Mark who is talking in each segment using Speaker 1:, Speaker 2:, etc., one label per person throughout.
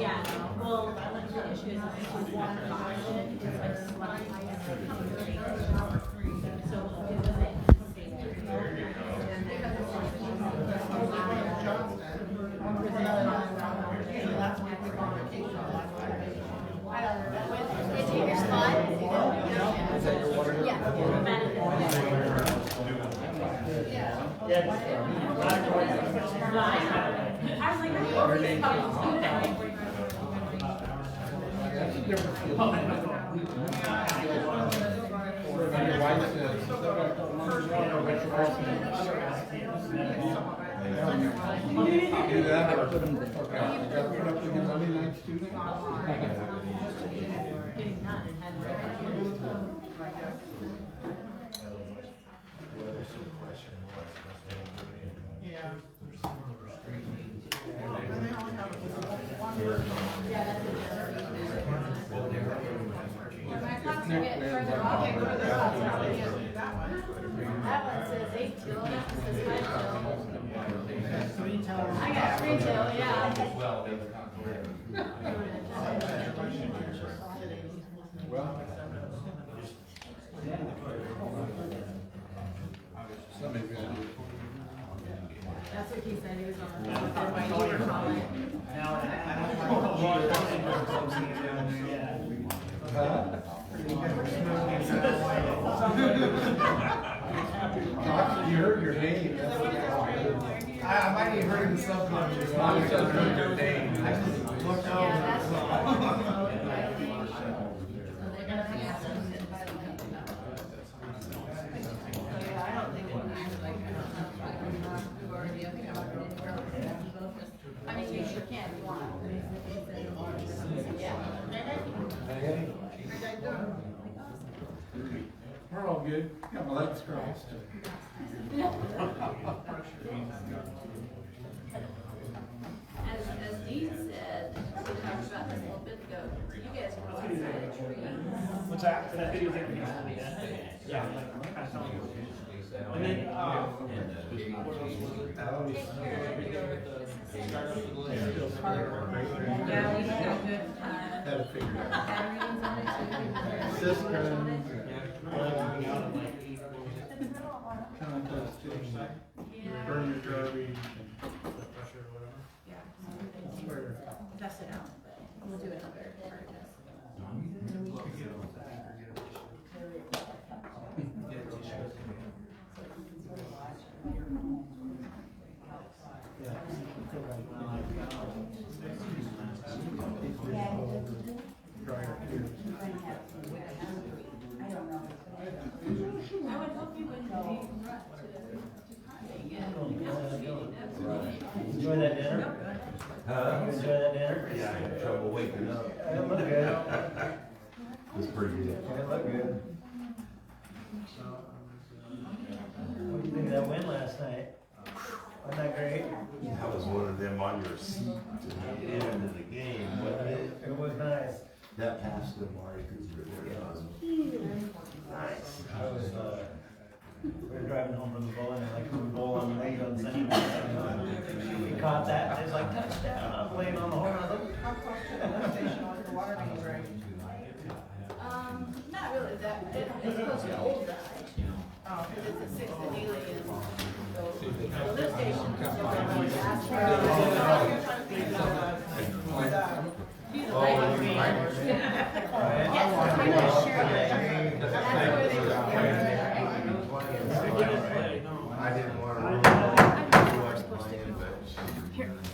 Speaker 1: Yeah, well, the issue is it's water oxygen, it's like sludge. So it doesn't stay there.
Speaker 2: That one says 8 till, that one says 5 till. I got 3 till, yeah. That's what he said, he was on the phone with everybody, you were calling.
Speaker 3: You heard your name. I might have heard it in subconscious. I heard your name. I just looked over.
Speaker 2: I mean, you sure can if you want. Yeah.
Speaker 3: We're all good. Got my legs crossed.
Speaker 2: As Dean said, we talked about this a little bit ago, you guys were outside a tree.
Speaker 4: What's that? Yeah. And then,
Speaker 1: Yeah, we had a good,
Speaker 3: Had to figure it out.
Speaker 1: batteries on it too.
Speaker 3: Cistern.
Speaker 2: Yeah.
Speaker 3: Burn your garbage.
Speaker 1: Yeah. Test it out, but we'll do another part test. I would hope you wouldn't be rut
Speaker 4: enjoy that dinner? Enjoy that dinner?
Speaker 5: Yeah, I had trouble waking up.
Speaker 4: It looked good.
Speaker 5: It was pretty good.
Speaker 4: It looked good. What do you think of that win last night? Wasn't that great?
Speaker 5: That was one of them on your seat to the end of the game, wasn't it?
Speaker 4: It was nice.
Speaker 5: That pass to Marty Cooper there was.
Speaker 4: Nice. We were driving home from the bowling, and like we were bowling late on Sunday. We caught that, and it's like touchdown. I was laying on the horn. I was like, how close to the station was the water main break?
Speaker 2: Not really that, it's close to Old Dodge. Oh, because it's a 6th and Ely and so this station is yes, I know, sure. That's where they were.
Speaker 5: I didn't want to
Speaker 2: I
Speaker 5: ruin what's playing, but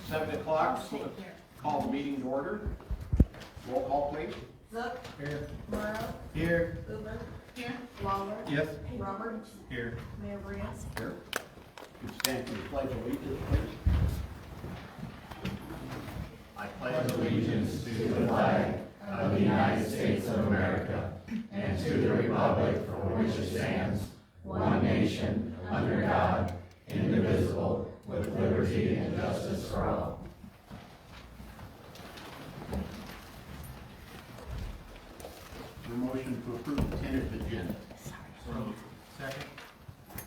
Speaker 6: 7 o'clock, call the meeting to order. Roll call, please.
Speaker 2: Look,
Speaker 3: Here.
Speaker 2: Morrow,
Speaker 3: Here.
Speaker 2: Uber, here, Lawler,
Speaker 3: Yes.
Speaker 2: Roberts,
Speaker 3: Here.
Speaker 2: Mayor Briance.
Speaker 6: Here. You stand for the pledge of allegiance, please. I pledge allegiance to the flag
Speaker 7: of the United States of America and to the republic for which it stands, one nation, under God, indivisible, with liberty and justice for all.
Speaker 6: Your motion to approve the tentative agenda.
Speaker 3: Second.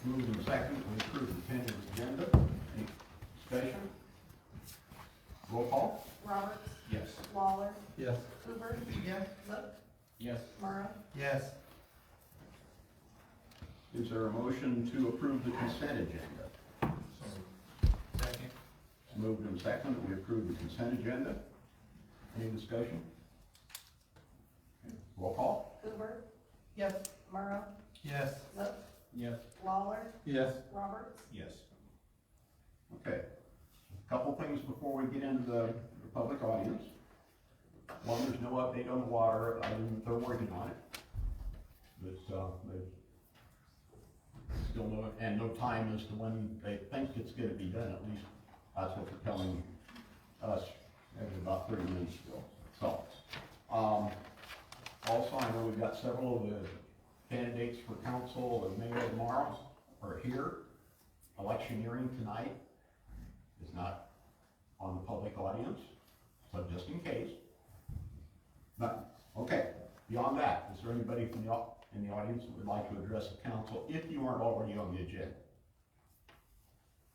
Speaker 6: Moved and second to approve the tentative agenda. Any discussion? Roll call?
Speaker 2: Roberts,
Speaker 6: Yes.
Speaker 2: Waller,
Speaker 3: Yes.
Speaker 2: Hoover,
Speaker 3: Yes.
Speaker 2: Look,
Speaker 6: Yes.
Speaker 2: Murrow.
Speaker 3: Yes.
Speaker 6: Is there a motion to approve the consent agenda?
Speaker 3: Second.
Speaker 6: It's moved and seconded that we approve the consent agenda. Any discussion? Okay, roll call?
Speaker 2: Hoover,
Speaker 3: Yes.
Speaker 2: Murrow,
Speaker 3: Yes.
Speaker 2: Look,
Speaker 6: Yes.
Speaker 2: Waller,
Speaker 3: Yes.
Speaker 2: Roberts.
Speaker 6: Yes. Okay. Couple things before we get into the public audience. One, there's no update on the water, other than they're working on it. But, there's still no time as to when they think it's gonna be done, at least that's what they're telling us, it was about 30 minutes ago. So, also, I know we've got several of the candidates for council and mayor tomorrow are here. Electioneering tonight is not on the public audience, so just in case. But, okay, beyond that, is there anybody from in the audience that would like to address the council if you aren't already on the agenda?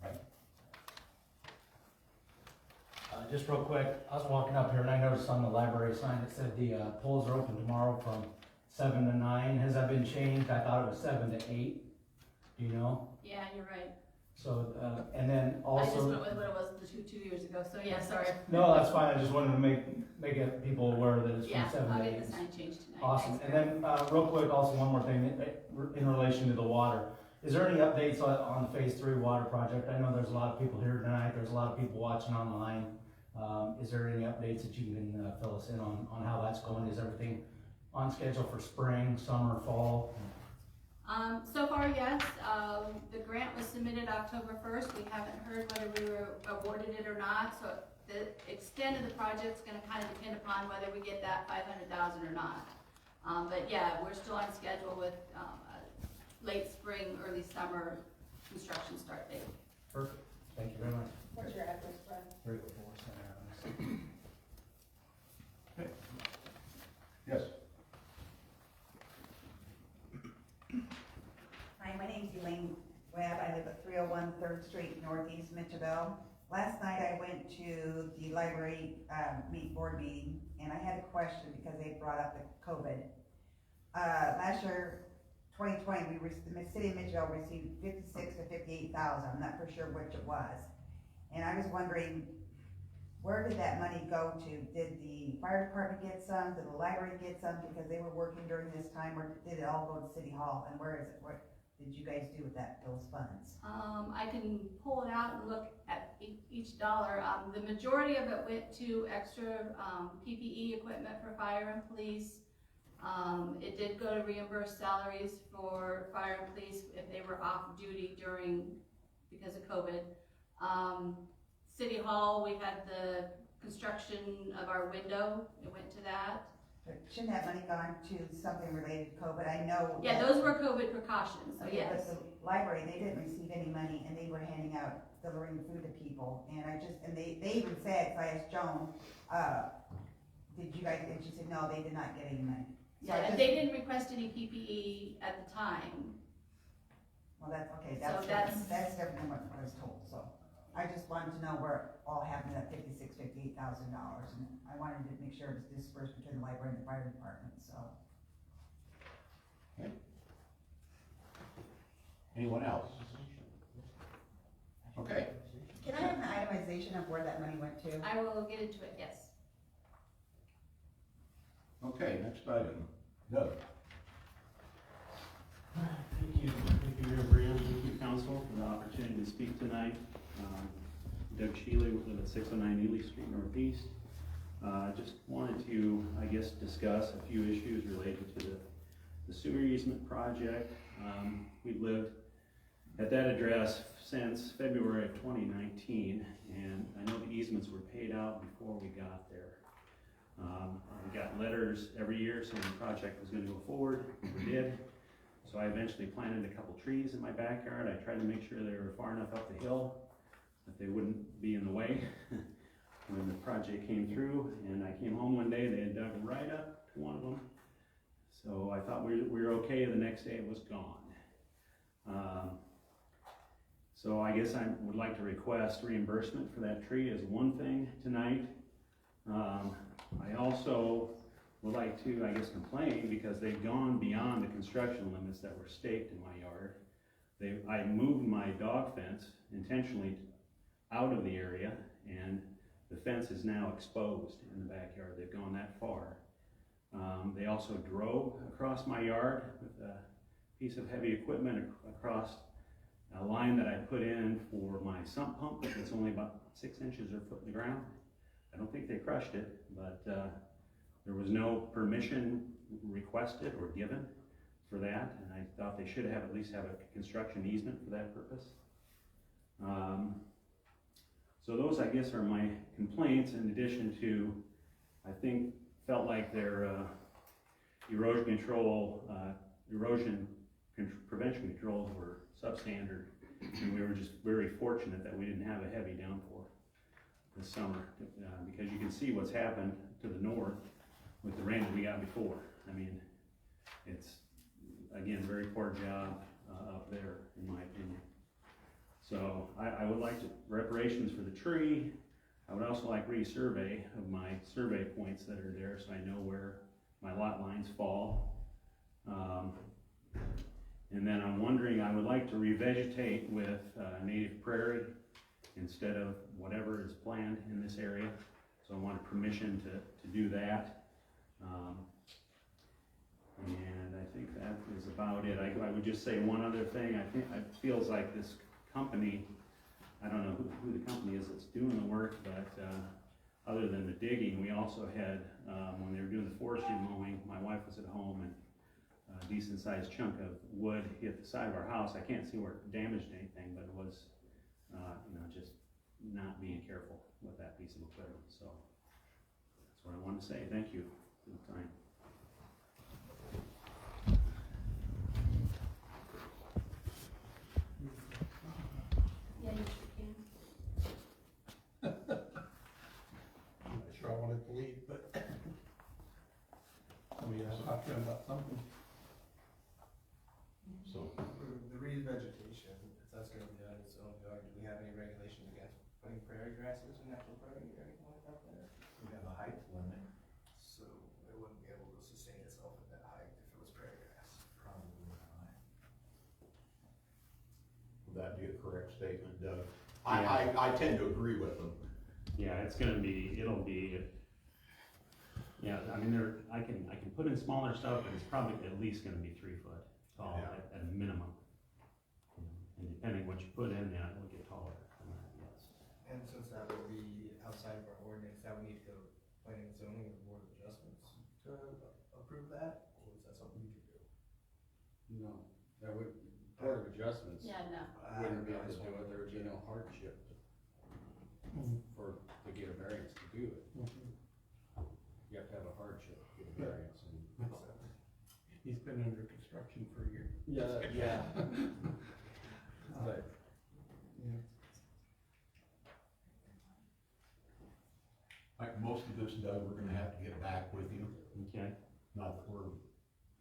Speaker 6: Right?
Speaker 8: Just real quick, I was walking up here and I noticed on the library sign that said the polls are open tomorrow from 7 to 9. Has that been changed? I thought it was 7 to 8. Do you know?
Speaker 1: Yeah, you're right.
Speaker 8: So, and then
Speaker 1: I just
Speaker 8: also,
Speaker 1: went with what it was two years ago, so yeah, sorry.
Speaker 8: no, that's fine. I just wanted to make it people aware that it's
Speaker 1: Yeah,
Speaker 8: from 7
Speaker 1: I'll
Speaker 8: to 8.
Speaker 1: get the sign changed tonight.
Speaker 8: Awesome.
Speaker 1: Thanks,
Speaker 8: And then, real quick, also one more thing in relation to the water. Is there any updates on the Phase 3 water project? I know there's a lot of people here tonight. There's a lot of people watching online. Is there any updates that you can fill us in on how that's going? Is everything on schedule for spring, summer, fall?
Speaker 1: So far, yes. The grant was submitted October 1st. We haven't heard whether we were awarded it or not. So the extent of the project's gonna kind of depend upon whether we get that 500,000 or not. But yeah, we're still on schedule with late spring, early summer construction start date.
Speaker 8: Perfect. Thank you very much.
Speaker 2: What's your address, Brad?
Speaker 8: 304 Center.
Speaker 6: Yes.
Speaker 9: Hi, my name's Elaine Webb. I live at 301 3rd Street, Northeast Mitchellville. Last night I went to the library board meeting, and I had a question because they brought up the COVID. Last year, 2020, the city of Mitchellville received 56 to 58,000. I'm not for sure which it was. And I was wondering, where did that money go to? Did the fire department get some? Did the library get some because they were working during this time, or did it all go to City Hall? And where is it? What did you guys do with those funds?
Speaker 1: I can pull it out and look at each dollar. The majority of it went to extra PPE equipment for fire and police. It did go to reimburse salaries for fire and police if they were off duty because of COVID. City Hall, we had the construction of our window, it went to that.
Speaker 9: Shouldn't that money gone to something related to COVID? I know.
Speaker 1: Yeah, those were COVID precautions, so
Speaker 9: Okay,
Speaker 1: yes.
Speaker 9: but the library, they didn't receive any money, and they were handing out, delivering food to people, and they even said, 'cause I asked Joan, did you guys, and she said, no, they did not get any money. So I
Speaker 1: Yeah,
Speaker 9: just-
Speaker 1: they didn't request any PPE at the time.
Speaker 9: Well, that's, okay,
Speaker 1: So
Speaker 9: that's different than what I was told, so. I just wanted to know where it all happened at $58,000, and I wanted to make sure it was dispersed between the library and the fire department, so.
Speaker 6: Okay. Anyone else? Okay.
Speaker 9: Can I have an itemization of where that money went to?
Speaker 1: I will get into it, yes.
Speaker 6: Okay, next item. Doug.
Speaker 10: Thank you, Mayor Graham, thank you, council, for the opportunity to speak tonight. Doug Shealy, we live at 609 Ely Street Northeast. Just wanted to, I guess, discuss a few issues related to the sewer easement project. We've lived at that address since February of 2019, and I know the easements were paid out before we got there. We got letters every year saying the project was going to go forward, we did. So I eventually planted a couple trees in my backyard. I tried to make sure they were far enough up the hill that they wouldn't be in the way when the project came through. And I came home one day, they had dug right up to one of them. So I thought we were okay. The next day it was gone. So I guess I would like to request reimbursement for that tree as one thing tonight. I also would like to, I guess, complain because they've gone beyond the construction limits that were staked in my yard. I moved my dog fence intentionally out of the area, and the fence is now exposed in the backyard. They've gone that far. They also drove across my yard with a piece of heavy equipment across a line that I put in for my sump pump. It's only about 6 inches or a foot in the ground. I don't think they crushed it, but there was no permission requested or given for that, and I thought they should have at least have a construction easement for that purpose. So those, I guess, are my complaints, in addition to, I think, felt like their erosion prevention controls were substandard, and we were just very fortunate that we didn't have a heavy downpour this summer, because you can see what's happened to the north with the rain that we got before. I mean, it's, again, very poor job up there, in my opinion. So I would like reparations for the tree. I would also like resurvey of my survey points that are there, so I know where my lot lines fall. And then I'm wondering, I would like to revegetate with native prairie instead of whatever is planned in this area. So I want permission to do that. And I think that is about it. I would just say one other thing. I think it feels like this company, I don't know who the company is that's doing the work, but other than the digging, we also had, when they were doing the forestry mowing, my wife was at home, and a decent sized chunk of wood hit the side of our house. I can't see where it damaged anything, but it was, just not being careful with that piece of equipment. So that's what I wanted to say. Thank you for the time.
Speaker 1: Yeah, you can.
Speaker 3: I'm not sure I wanted to leave, but I mean, I'll talk to him about something.
Speaker 6: So,
Speaker 3: The revegetation, if that's gonna be on its own yard, do we have any regulations against putting prairie grasses or natural prairie or anything like that there?
Speaker 6: we have a height limit.
Speaker 3: So it wouldn't be able to sustain itself at that height if it was prairie grass.
Speaker 6: Probably not. Would that be a correct statement, Doug?
Speaker 10: Yeah.
Speaker 6: I tend to agree with them.
Speaker 10: Yeah, it'll be, yeah, I mean, I can put in smaller stuff, but it's probably at least gonna be 3 foot tall
Speaker 6: Yeah.
Speaker 10: at a minimum. And depending what you put in there, it'll get taller than that, yes.
Speaker 3: And since that would be outside of our ordinance, that would need to go to planning and zoning or board of adjustments to approve that, or is that something we could do?
Speaker 11: No, that would, Board of Adjustments
Speaker 1: Yeah, no.
Speaker 11: wouldn't be able to do it, there would be no hardship to get a variance to do it. You have to have a hardship to get a variance.
Speaker 3: He's been under construction for a year.
Speaker 11: Yeah. But,
Speaker 6: Like most of this, Doug, we're gonna have to get back with you.
Speaker 10: Okay.
Speaker 6: Not that we're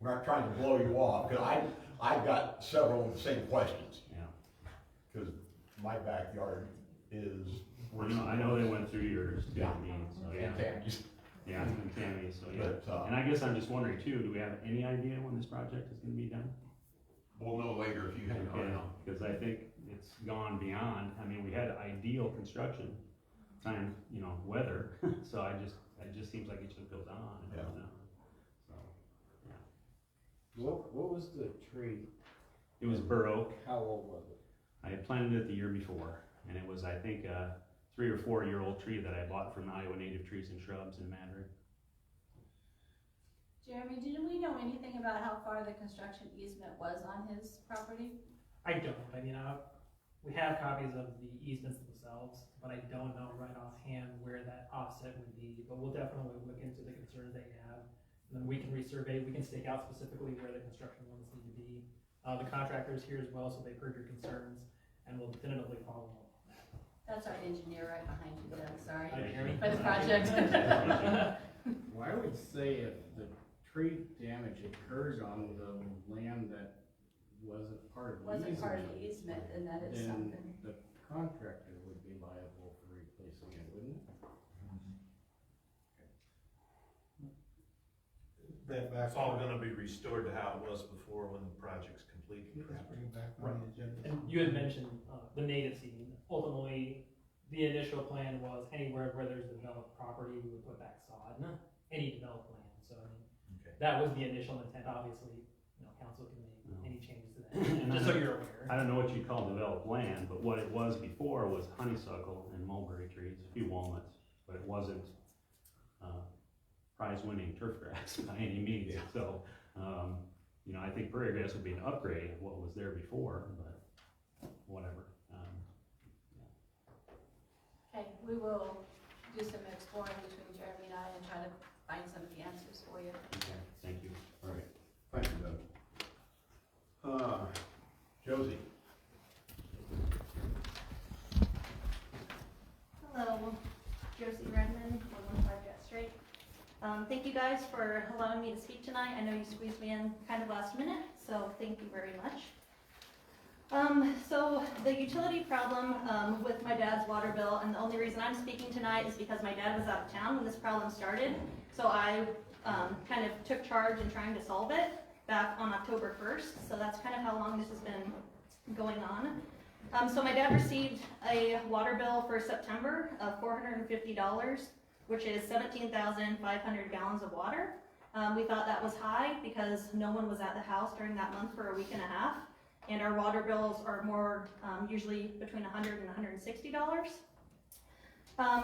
Speaker 6: not trying to blow you off, because I've got several of the same questions.
Speaker 10: Yeah.
Speaker 6: Because my backyard is.
Speaker 10: I know they went through yours, too,
Speaker 6: Yeah.
Speaker 10: I mean, so, yeah.
Speaker 6: And Tammy's.
Speaker 10: Yeah, and Tammy, so, yeah.
Speaker 6: But,
Speaker 10: And I guess I'm just wondering too, do we have any idea when this project is gonna be done?
Speaker 6: we'll know later if you hang around.
Speaker 10: Because I think it's gone beyond, I mean, we had ideal construction time, weather, so it just seems like it just goes on and goes on. So, yeah.
Speaker 11: what was the tree?
Speaker 10: It was bur oak.
Speaker 11: How old was it?
Speaker 10: I had planted it the year before, and it was, I think, a 3 or 4 year old tree that I bought from Iowa Native Trees and Shrubs in Madrid.
Speaker 1: Jeremy, did we know anything about how far the construction easement was on his property?
Speaker 12: I don't, we have copies of the easements themselves, but I don't know right offhand where that offset would be, but we'll definitely look into the concerns they have. And then we can resurvey, we can stake out specifically where the construction limits need to be. The contractor's here as well, so they've heard your concerns, and we'll definitively follow up on that.
Speaker 1: That's our engineer right behind you, Doug, sorry,
Speaker 12: Hi, Jeremy.
Speaker 1: for the project.
Speaker 11: Well, I would say if the tree damage occurred on the land that wasn't part of the easement.
Speaker 1: Wasn't part of the easement, and that is
Speaker 11: then
Speaker 1: something.
Speaker 11: the contractor would be liable for replacing it, wouldn't it?
Speaker 3: that back.
Speaker 5: It's all gonna be restored to how it was before when the project's completed.
Speaker 3: Let's bring it back on the agenda.
Speaker 12: And you had mentioned, the native seeding. Ultimately, the initial plan was anywhere where there's developed property, we would put back sod, any developed land. So, I mean,
Speaker 5: Okay.
Speaker 12: that was the initial intent. Obviously, council can make any changes to
Speaker 10: And
Speaker 12: that, just so you're aware.
Speaker 10: I don't know what you call developed land, but what it was before was honeysuckle and mulberry trees, a few walnuts, but it wasn't, prize-winning turf grass by any means.
Speaker 5: Yeah.
Speaker 10: So, I think prairie grass would be an upgrade of what was there before, but whatever.
Speaker 1: Okay, we will do some exploring between Jeremy and I and try to find some of the answers for you.
Speaker 10: Okay, thank you.
Speaker 6: All right, thank you, Doug. Josie?
Speaker 13: Hello, Josie Redmond, 115 Jet Straight. Thank you guys for allowing me to speak tonight. I know you squeezed me in kind of last minute, so thank you very much. So the utility problem with my dad's water bill, and the only reason I'm speaking tonight is because my dad was out of town when this problem started. So I kind of took charge in trying to solve it back on October 1st. So that's kind of how long this has been going on. So my dad received a water bill for September of $450, which is 17,500 gallons of water. We thought that was high because no one was at the house during that month for a week and a half. And our water bills are more usually between $100 and $160.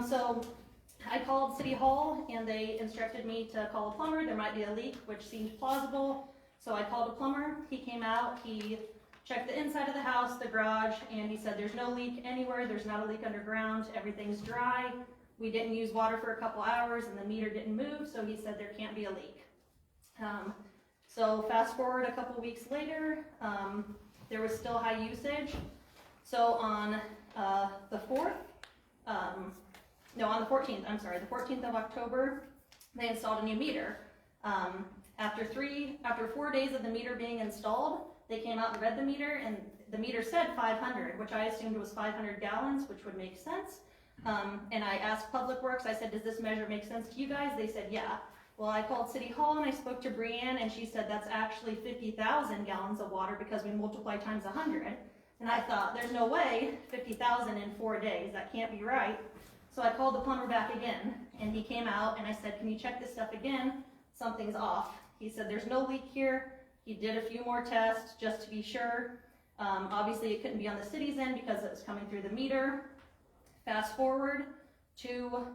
Speaker 13: So I called City Hall and they instructed me to call a plumber. There might be a leak, which seemed plausible. So I called a plumber. He came out, he checked the inside of the house, the garage, and he said there's no leak anywhere. There's not a leak underground. Everything's dry. We didn't use water for a couple hours and the meter didn't move. So he said there can't be a leak. So fast forward a couple weeks later, there was still high usage. So on the 14th, I'm sorry, the 14th of October, they installed a new meter. After 4 days of the meter being installed, they came out and read the meter, and the meter said 500, which I assumed was 500 gallons, which would make sense. And I asked Public Works, I said, does this measure make sense to you guys? They said, yeah. Well, I called City Hall and I spoke to Brianne, and she said that's actually 50,000 gallons of water because we multiply times 100. And I thought, there's no way 50,000 in 4 days. That can't be right. So I called the plumber back again, and he came out, and I said, can you check this stuff again? Something's off. He said, there's no leak here. He did a few more tests just to be sure. Obviously, it couldn't be on the city's end because it was coming through the meter. Fast forward to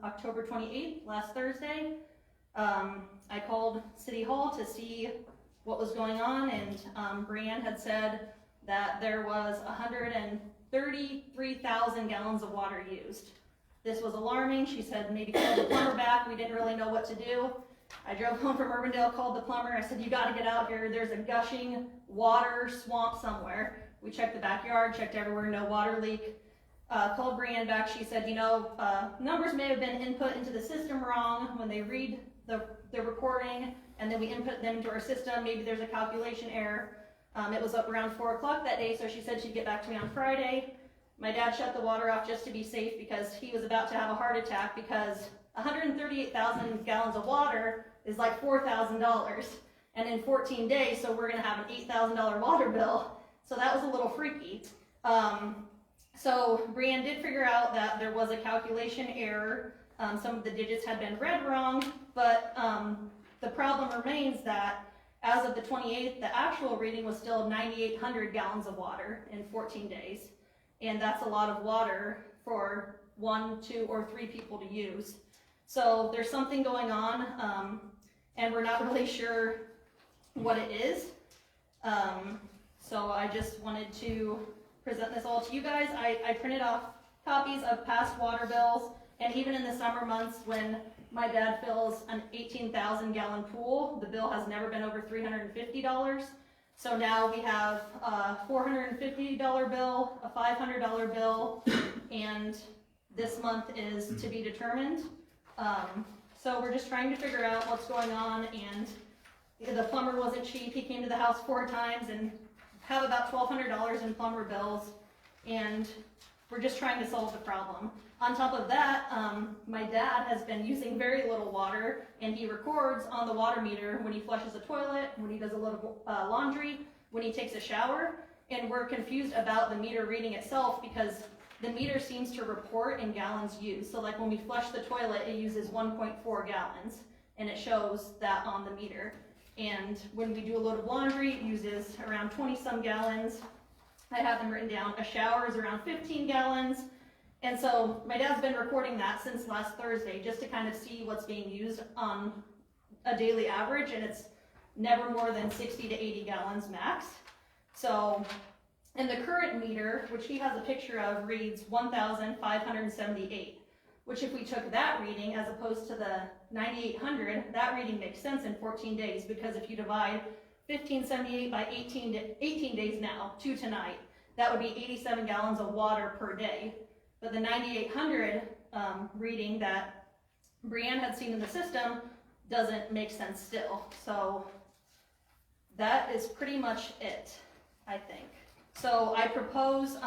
Speaker 13: October 28th, last Thursday. I called City Hall to see what was going on, and Brianne had said that there was 133,000 gallons of water used. This was alarming. She said maybe call the plumber back. We didn't really know what to do. I drove home from Urbandale, called the plumber. I said, you got to get out here. There's a gushing water swamp somewhere. We checked the backyard, checked everywhere, no water leak. Called Brianne back. She said, numbers may have been input into the system wrong when they read the recording, and then we input them into our system. Maybe there's a calculation error. It was up around 4 o'clock that day, so she said she'd get back to me on Friday. My dad shut the water off just to be safe because he was about to have a heart attack because 138,000 gallons of water is like $4,000, and in 14 days, so we're gonna have an $8,000 water bill. So that was a little freaky. So Brianne did figure out that there was a calculation error. Some of the digits had been read wrong, but the problem remains that as of the 28th, the actual reading was still 9,800 gallons of water in 14 days. And that's a lot of water for 1, 2, or 3 people to use. So there's something going on, and we're not really sure what it is. So I just wanted to present this all to you guys. I printed off copies of past water bills, and even in the summer months when my dad fills an 18,000 gallon pool, the bill has never been over $350. So now we have a $450 bill, a $500 bill, and this month is to be determined. So we're just trying to figure out what's going on, and the plumber wasn't cheap. He came to the house 4 times and have about $1,200 in plumber bills, and we're just trying to solve the problem. On top of that, my dad has been using very little water, and he records on the water meter when he flushes a toilet, when he does a little laundry, when he takes a shower, and we're confused about the meter reading itself because the meter seems to report in gallons used. So like when we flush the toilet, it uses 1.4 gallons, and it shows that on the meter. And when we do a load of laundry, it uses around 20 some gallons. I have them written down. A shower is around 15 gallons. And so my dad's been recording that since last Thursday just to kind of see what's being used on a daily average, and it's never more than 60 to 80 gallons max. So, and the current meter, which he has a picture of, reads 1,578, which if we took that reading as opposed to the 9,800, that reading makes sense in 14 days, because if you divide 1,578 by 18 days now, to tonight, that would be 87 gallons of water per day. But the 9,800 reading that Brianne had seen in the system doesn't make sense still. So that is pretty much it, I think. So I propose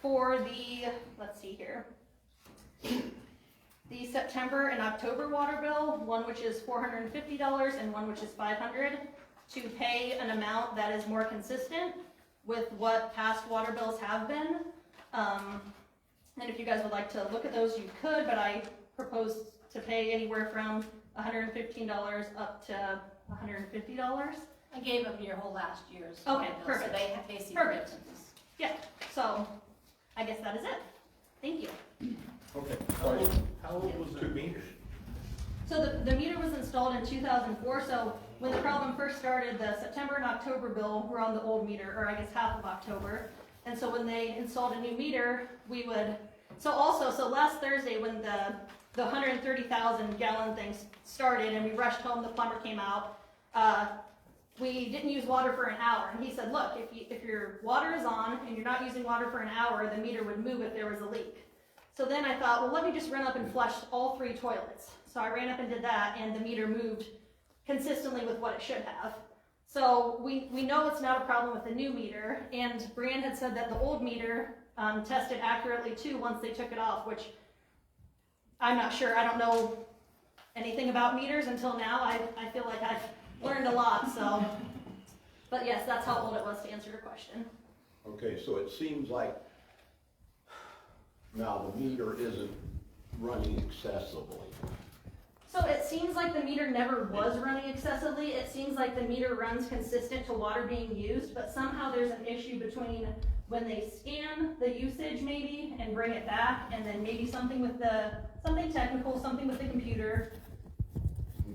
Speaker 13: for the, let's see here, the September and October water bill, one which is $450 and one which is $500, to pay an amount that is more consistent with what past water bills have been. And if you guys would like to look at those, you could, but I propose to pay anywhere from $115 up to $150.
Speaker 1: I gave them your whole last year's.
Speaker 13: Okay,
Speaker 1: bill,
Speaker 13: perfect.
Speaker 1: So they see
Speaker 13: Perfect.
Speaker 1: the difference.
Speaker 13: Yeah, so I guess that is it. Thank you.
Speaker 6: Okay.
Speaker 5: How old was the meter?
Speaker 13: So the meter was installed in 2004, so when the problem first started, the September and October bill were on the old meter, or I guess half of October. And so when they installed a new meter, we would, so last Thursday when the 130,000 gallon thing started and we rushed home, the plumber came out, we didn't use water for an hour. And he said, look, if your water is on and you're not using water for an hour, the meter would move if there was a leak. So then I thought, well, let me just run up and flush all 3 toilets. So I ran up and did that, and the meter moved consistently with what it should have. So we know it's not a problem with the new meter, and Brianne had said that the old meter tested accurately too once they took it off, which I'm not sure. I don't know anything about meters until now. I feel like I've learned a lot, so. But yes, that's how old it was, to answer your question.
Speaker 6: Okay, so it seems like now the meter isn't running excessively.
Speaker 13: So it seems like the meter never was running excessively. It seems like the meter runs consistent to water being used, but somehow there's an issue between when they scan the usage maybe and bring it back, and then maybe something technical, something with the computer.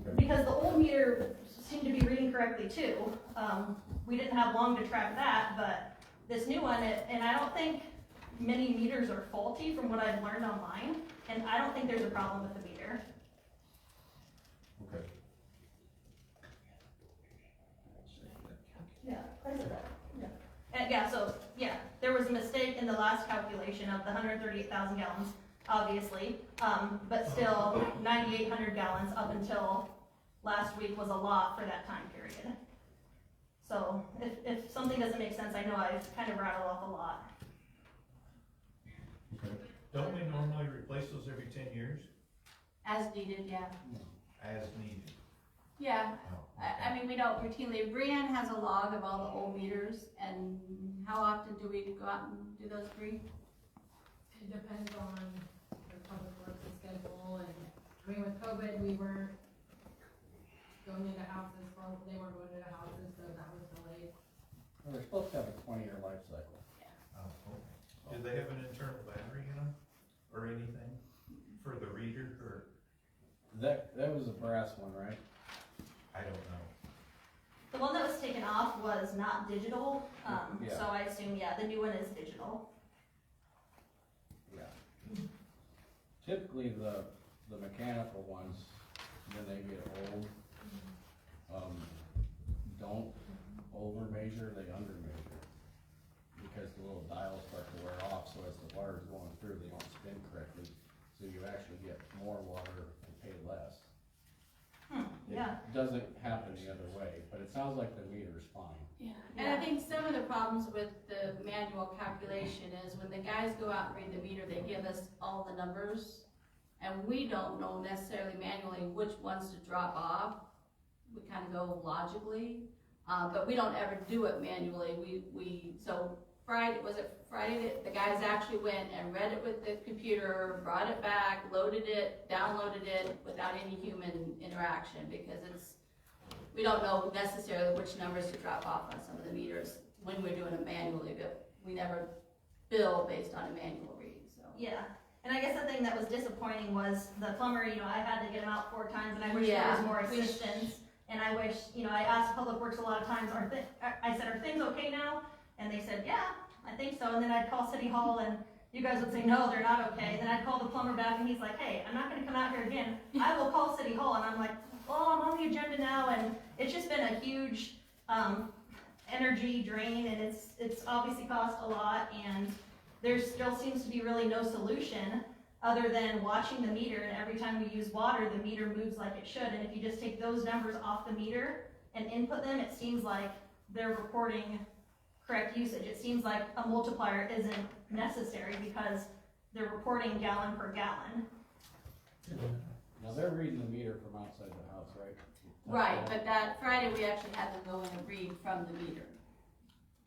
Speaker 6: Okay.
Speaker 13: Because the old meter seemed to be reading correctly too. We didn't have long to track that, but this new one, and I don't think many meters are faulty from what I've learned online, and I don't think there's a problem with the meter.
Speaker 6: Okay.
Speaker 13: Yeah, I said that. Yeah. And yeah, so yeah, there was a mistake in the last calculation of the 138,000 gallons, obviously, but still 9,800 gallons up until last week was a lot for that time period. So if something doesn't make sense, I know I've kind of rattled off a lot.
Speaker 6: Okay.
Speaker 4: Don't we normally replace those every 10 years?
Speaker 1: As needed, yeah.
Speaker 4: As needed.
Speaker 1: Yeah, I mean, we don't routinely, Brianne has a log of all the old meters, and how often do we go out and do those, Bree?
Speaker 2: It depends on the public works schedule, and, I mean, with COVID, we weren't going into houses, well, they weren't going into houses, so that was delayed.
Speaker 11: They're supposed to have a 20-year life cycle.
Speaker 4: Do they have an internal battery in them, or anything, for the reader, or?
Speaker 11: That was a brass one, right?
Speaker 4: I don't know.
Speaker 13: The one that was taken off was not digital,
Speaker 11: Yeah.
Speaker 13: so I assume, yeah, the new one is digital.
Speaker 11: Yeah. Typically, the mechanical ones, when they get old, don't over measure, they under measure. Because the little dials start to wear off, so as the water is going through, they don't spin correctly. So you actually get more water and pay less.
Speaker 13: Yeah.
Speaker 11: doesn't happen the other way, but it sounds like the meter's fine.
Speaker 1: Yeah, and I think some of the problems with the manual calculation is when the guys go out and read the meter, they give us all the numbers, and we don't know necessarily manually which ones to drop off. We kind of go logically, but we don't ever do it manually. So Friday, was it Friday that the guys actually went and read it with the computer, brought it back, loaded it, downloaded it without any human interaction, because we don't know necessarily which numbers to drop off on some of the meters when we're doing it manually, but we never bill based on a manual read, so.
Speaker 13: Yeah, and I guess the thing that was disappointing was the plumber, I had to get him out 4 times, and I wish there was more assistance. And I wish, I asked Public Works a lot of times, I said, are things okay now? And they said, yeah, I think so. And then I'd call City Hall and you guys would say, no, they're not okay. Then I'd call the plumber back and he's like, hey, I'm not gonna come out here again. I will call City Hall. And I'm like, oh, I'm on the agenda now. And it's just been a huge, energy drain, and it's obviously cost a lot, and there still seems to be really no solution other than watching the meter, and every time we use water, the meter moves like it should, and if you just take those numbers off the meter and input them, it seems like they're reporting correct usage. It seems like a multiplier isn't necessary because they're reporting gallon per gallon.
Speaker 11: Now, they're reading the meter from outside the house, right?
Speaker 1: Right, but that Friday, we actually had them go in and read from the meter.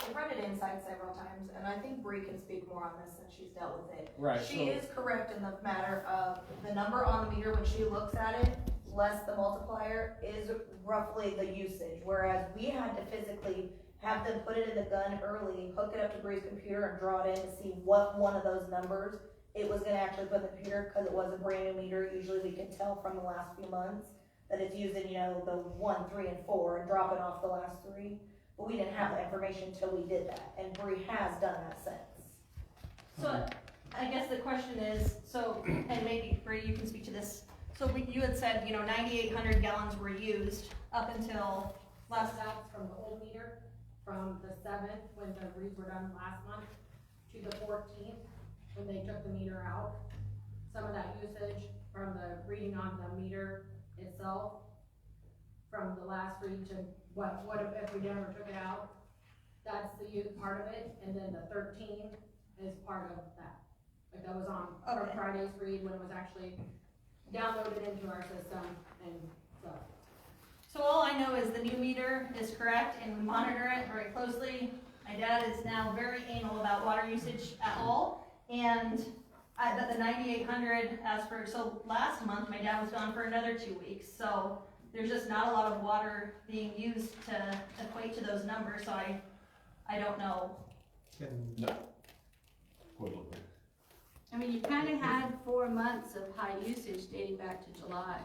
Speaker 14: I've run it inside several times, and I think Bree can speak more on this since she's dealt with it.
Speaker 11: Right.
Speaker 14: She is correct in the matter of the number on the meter when she looks at it, less the multiplier, is roughly the usage, whereas we had to physically have them put it in the gun early, hook it up to Bree's computer and draw it in to see what one of those numbers it was gonna actually put in the computer, because it was a brand new meter. Usually we can tell from the last few months that it's using, the 1, 3, and 4 and dropping off the last 3. But we didn't have that information until we did that, and Bree has done that since.
Speaker 13: So I guess the question is, and maybe Bree, you can speak to this. So you had said, 9,800 gallons were used up until
Speaker 2: Last out from the old meter, from the 7th, when the reads were done last month, to the 14th, when they took the meter out. Some of that usage from the reading on the meter itself, from the last read to what if we never took it out, that's the use part of it, and then the 13 is part of that. Like that was on from Friday's read when it was actually downloaded into our system, and so.
Speaker 13: So all I know is the new meter is correct, and we monitor it very closely. My dad is now very anal about water usage at all, and that the 9,800 so last month my dad was gone for another 2 weeks, so there's just not a lot of water being used to equate to those numbers, so I don't know.
Speaker 1: I mean, you kind of had 4 months of high usage dating back to July.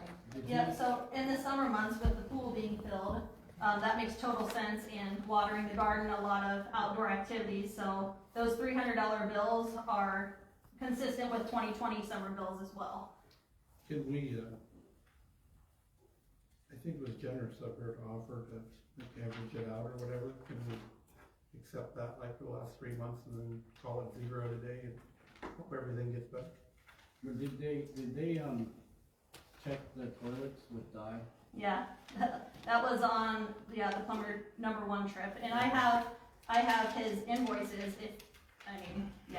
Speaker 13: Yep, so in the summer months with the pool being filled, that makes total sense, and watering the garden, a lot of outdoor activities, so those $300 bills are consistent with 2020 summer bills as well.
Speaker 15: Can we, I think it was generous of her to offer to average it out or whatever, can we accept that like for the last 3 months and then call it 0 today and hope everything gets better?
Speaker 11: But did they check the toilets with dye?
Speaker 13: Yeah, that was on, the plumber #1 trip, and I have his invoices,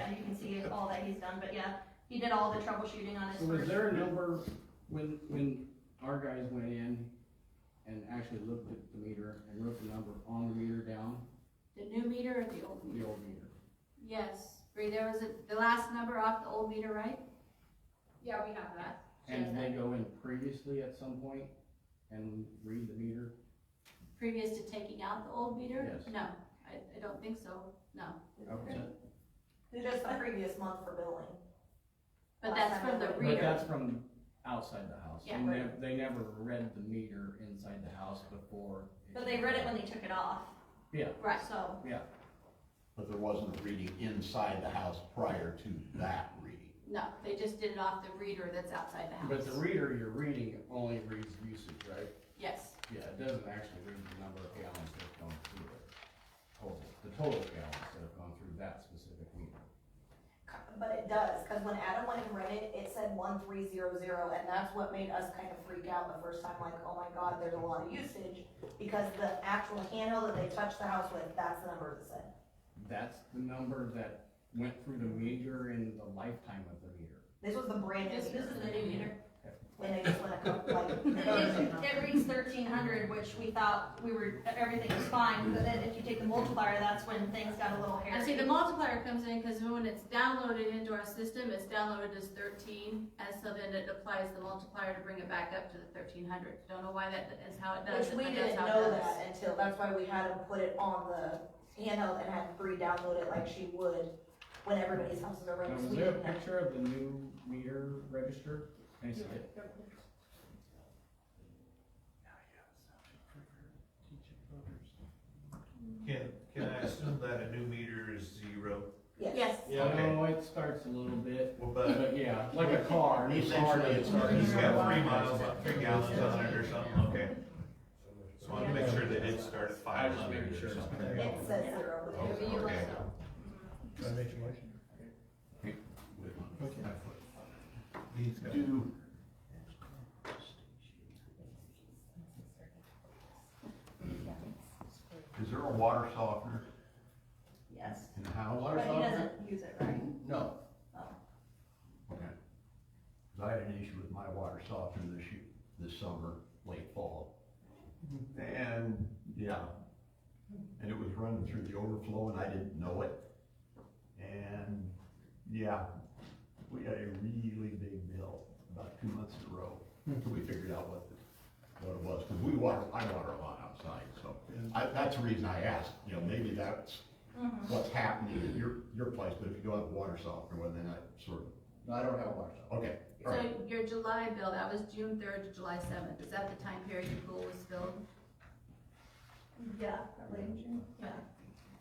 Speaker 13: you can see all that he's done, but yeah, he did all the troubleshooting on his
Speaker 11: So was
Speaker 13: first.
Speaker 11: there a number, when our guys went in and actually looked at the meter and wrote the number on the meter down?
Speaker 1: The new meter or the old meter?
Speaker 11: The old meter.
Speaker 1: Yes, Bree, there was the last number off the old meter, right?
Speaker 2: Yeah, we have that.
Speaker 11: And did they go in previously at some point and read the meter?
Speaker 1: Previous to taking out the old meter?
Speaker 11: Yes.
Speaker 1: No, I don't think so, no.
Speaker 11: Okay.
Speaker 14: Just the previous month for billing.
Speaker 1: But that's from the reader.
Speaker 11: But that's from outside the house.
Speaker 1: Yeah.
Speaker 11: They never read the meter inside the house before.
Speaker 13: But they read it when they took it off.
Speaker 11: Yeah.
Speaker 1: Right.
Speaker 13: So.
Speaker 11: Yeah.
Speaker 6: But there wasn't a reading inside the house prior to that reading.
Speaker 1: No, they just did it off the reader that's outside the house.
Speaker 11: But the reader you're reading only reads usage, right?
Speaker 1: Yes.
Speaker 11: Yeah, it doesn't actually read the number of gallons that have gone through it. The total gallons that have gone through that specific meter.
Speaker 14: but it does, cause when Adam went and read it, it said 1300, and that's what made us kind of freak out the first time, like, oh my god, there's a lot of usage, because the actual handle that they touched the house with, that's the number that said.
Speaker 11: That's the number that went through the meter in the lifetime of the meter.
Speaker 14: This was the brand new.
Speaker 13: This is the new meter.
Speaker 14: And they just went a couple, like.
Speaker 13: It reads 1300, which we thought everything was fine, but then if you take the multiplier, that's when things got a little hairy.
Speaker 1: And see, the multiplier comes in because when it's downloaded into our system, it's downloaded as 13, and so then it applies the multiplier to bring it back up to the 1300. Don't know why that is how it does
Speaker 14: Which
Speaker 1: it,
Speaker 14: we
Speaker 1: but that's
Speaker 14: didn't
Speaker 1: how it
Speaker 14: know
Speaker 1: does.
Speaker 14: that until, that's why we had to put it on the handheld and had Bree download it like she would when everybody's houses are ready.
Speaker 11: Now, was there a picture of the new meter register? Can I see it?
Speaker 5: Can I assume that a new meter is 0?
Speaker 14: Yes.
Speaker 11: Yeah,
Speaker 5: Okay.
Speaker 11: no, it starts a little bit,
Speaker 5: Well,
Speaker 11: but yeah, like a car, new car,
Speaker 6: Essentially,
Speaker 11: it starts.
Speaker 5: It's got 3 miles, 3 gallons on it or something, okay. So I want to make sure that it started at
Speaker 11: I just
Speaker 5: 500
Speaker 11: making sure.
Speaker 5: or something.
Speaker 14: It says 0.
Speaker 5: Okay.
Speaker 1: You
Speaker 5: Okay.
Speaker 1: also.
Speaker 15: Can I make a motion? Okay. He's got it.
Speaker 6: Do, is there a water softener
Speaker 13: Yes,
Speaker 6: in the house?
Speaker 13: but he doesn't use it, right?
Speaker 6: No.
Speaker 13: Oh.
Speaker 6: Okay. Cause I had an issue with my water softener this summer, late fall. And, yeah, and it was running through the overflow and I didn't know it. And, yeah, we had a really big bill about 2 months in a row until we figured out what it was. Cause I water a lot outside, so that's the reason I asked, maybe that's what's happening at your place, but if you go have a water softener, well, then I sort of.
Speaker 11: No, I don't have a water softener.
Speaker 6: Okay,
Speaker 1: So
Speaker 6: all right.
Speaker 1: your July bill, that was June 3rd to July 7th. Is that the time period your pool was filled?
Speaker 13: Yeah, probably in June,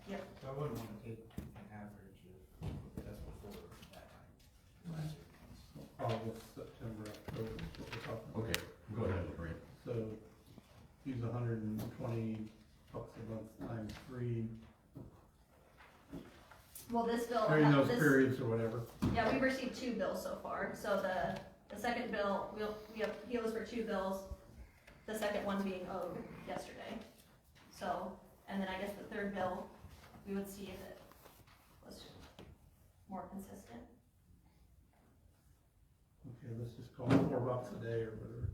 Speaker 13: yeah.
Speaker 3: So I wouldn't wanna take an average of, that's before that time.
Speaker 15: August, September, October, is what we're talking about.
Speaker 6: Okay, go ahead, Lorraine.
Speaker 15: So use $120 a month times 3
Speaker 13: Well, this bill,
Speaker 15: during those
Speaker 13: this,
Speaker 15: periods or whatever.
Speaker 13: yeah, we've received 2 bills so far. So the second bill, he owes for 2 bills, the second one being owed yesterday. So, and then I guess the third bill, we would see if it was more consistent.
Speaker 15: Okay, let's just call it $4 a day or whatever.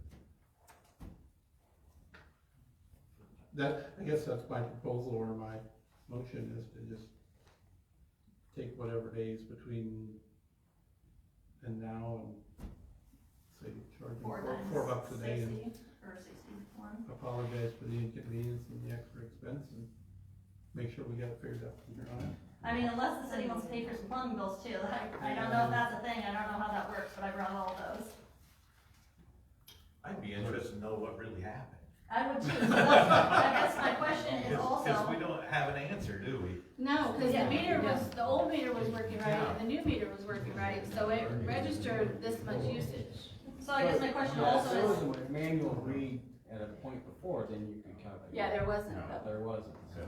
Speaker 15: I guess that's my proposal or my motion is to just take whatever days between and now and say charging
Speaker 13: Four
Speaker 15: $4 a day and
Speaker 13: 60 or 61.
Speaker 15: apologize for the inconvenience and the extra expense and make sure we got it figured out from here on.
Speaker 13: I mean, unless the city wants to pay for some plumbing bills too. I don't know if that's a thing. I don't know how that works, but I brought all those.
Speaker 5: I'd be interested to know what really happened.
Speaker 13: I would too. So that's, I guess my question is
Speaker 5: Because
Speaker 13: also,
Speaker 5: we don't have an answer, do we?
Speaker 1: No, because
Speaker 13: Yeah.
Speaker 1: the meter was, the old meter was working right, and the new meter was working right, so it registered this much usage.
Speaker 13: so I guess my question
Speaker 11: If
Speaker 13: also
Speaker 11: there
Speaker 13: is,
Speaker 11: was a manual read at a point before, then you could count it.
Speaker 1: Yeah, there wasn't,
Speaker 11: No,
Speaker 1: though.
Speaker 11: there wasn't, so.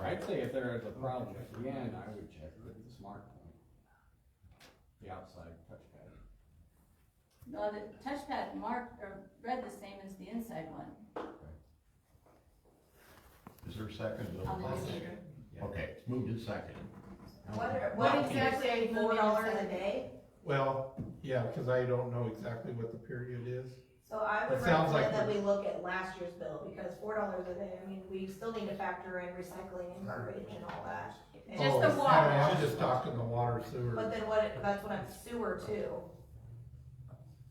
Speaker 11: I'd say if there is a problem again, I would check with the smart point. The outside touchpad.
Speaker 1: No, the touchpad marked, or read the same as the inside one
Speaker 6: Is there a second?
Speaker 1: on the new meter.
Speaker 6: Okay, it's moved in second.
Speaker 14: What exactly, $4 a day?
Speaker 15: Well, yeah, cause I don't know exactly what the period is.
Speaker 14: So I would
Speaker 15: It sounds like
Speaker 14: recommend that we look at last year's bill, because $4 a day, I mean, we still need to factor in recycling and garbage and all that. And-
Speaker 1: Just the water.
Speaker 15: I'm just talking the water sewer.
Speaker 14: But then that's what I'm sewer too.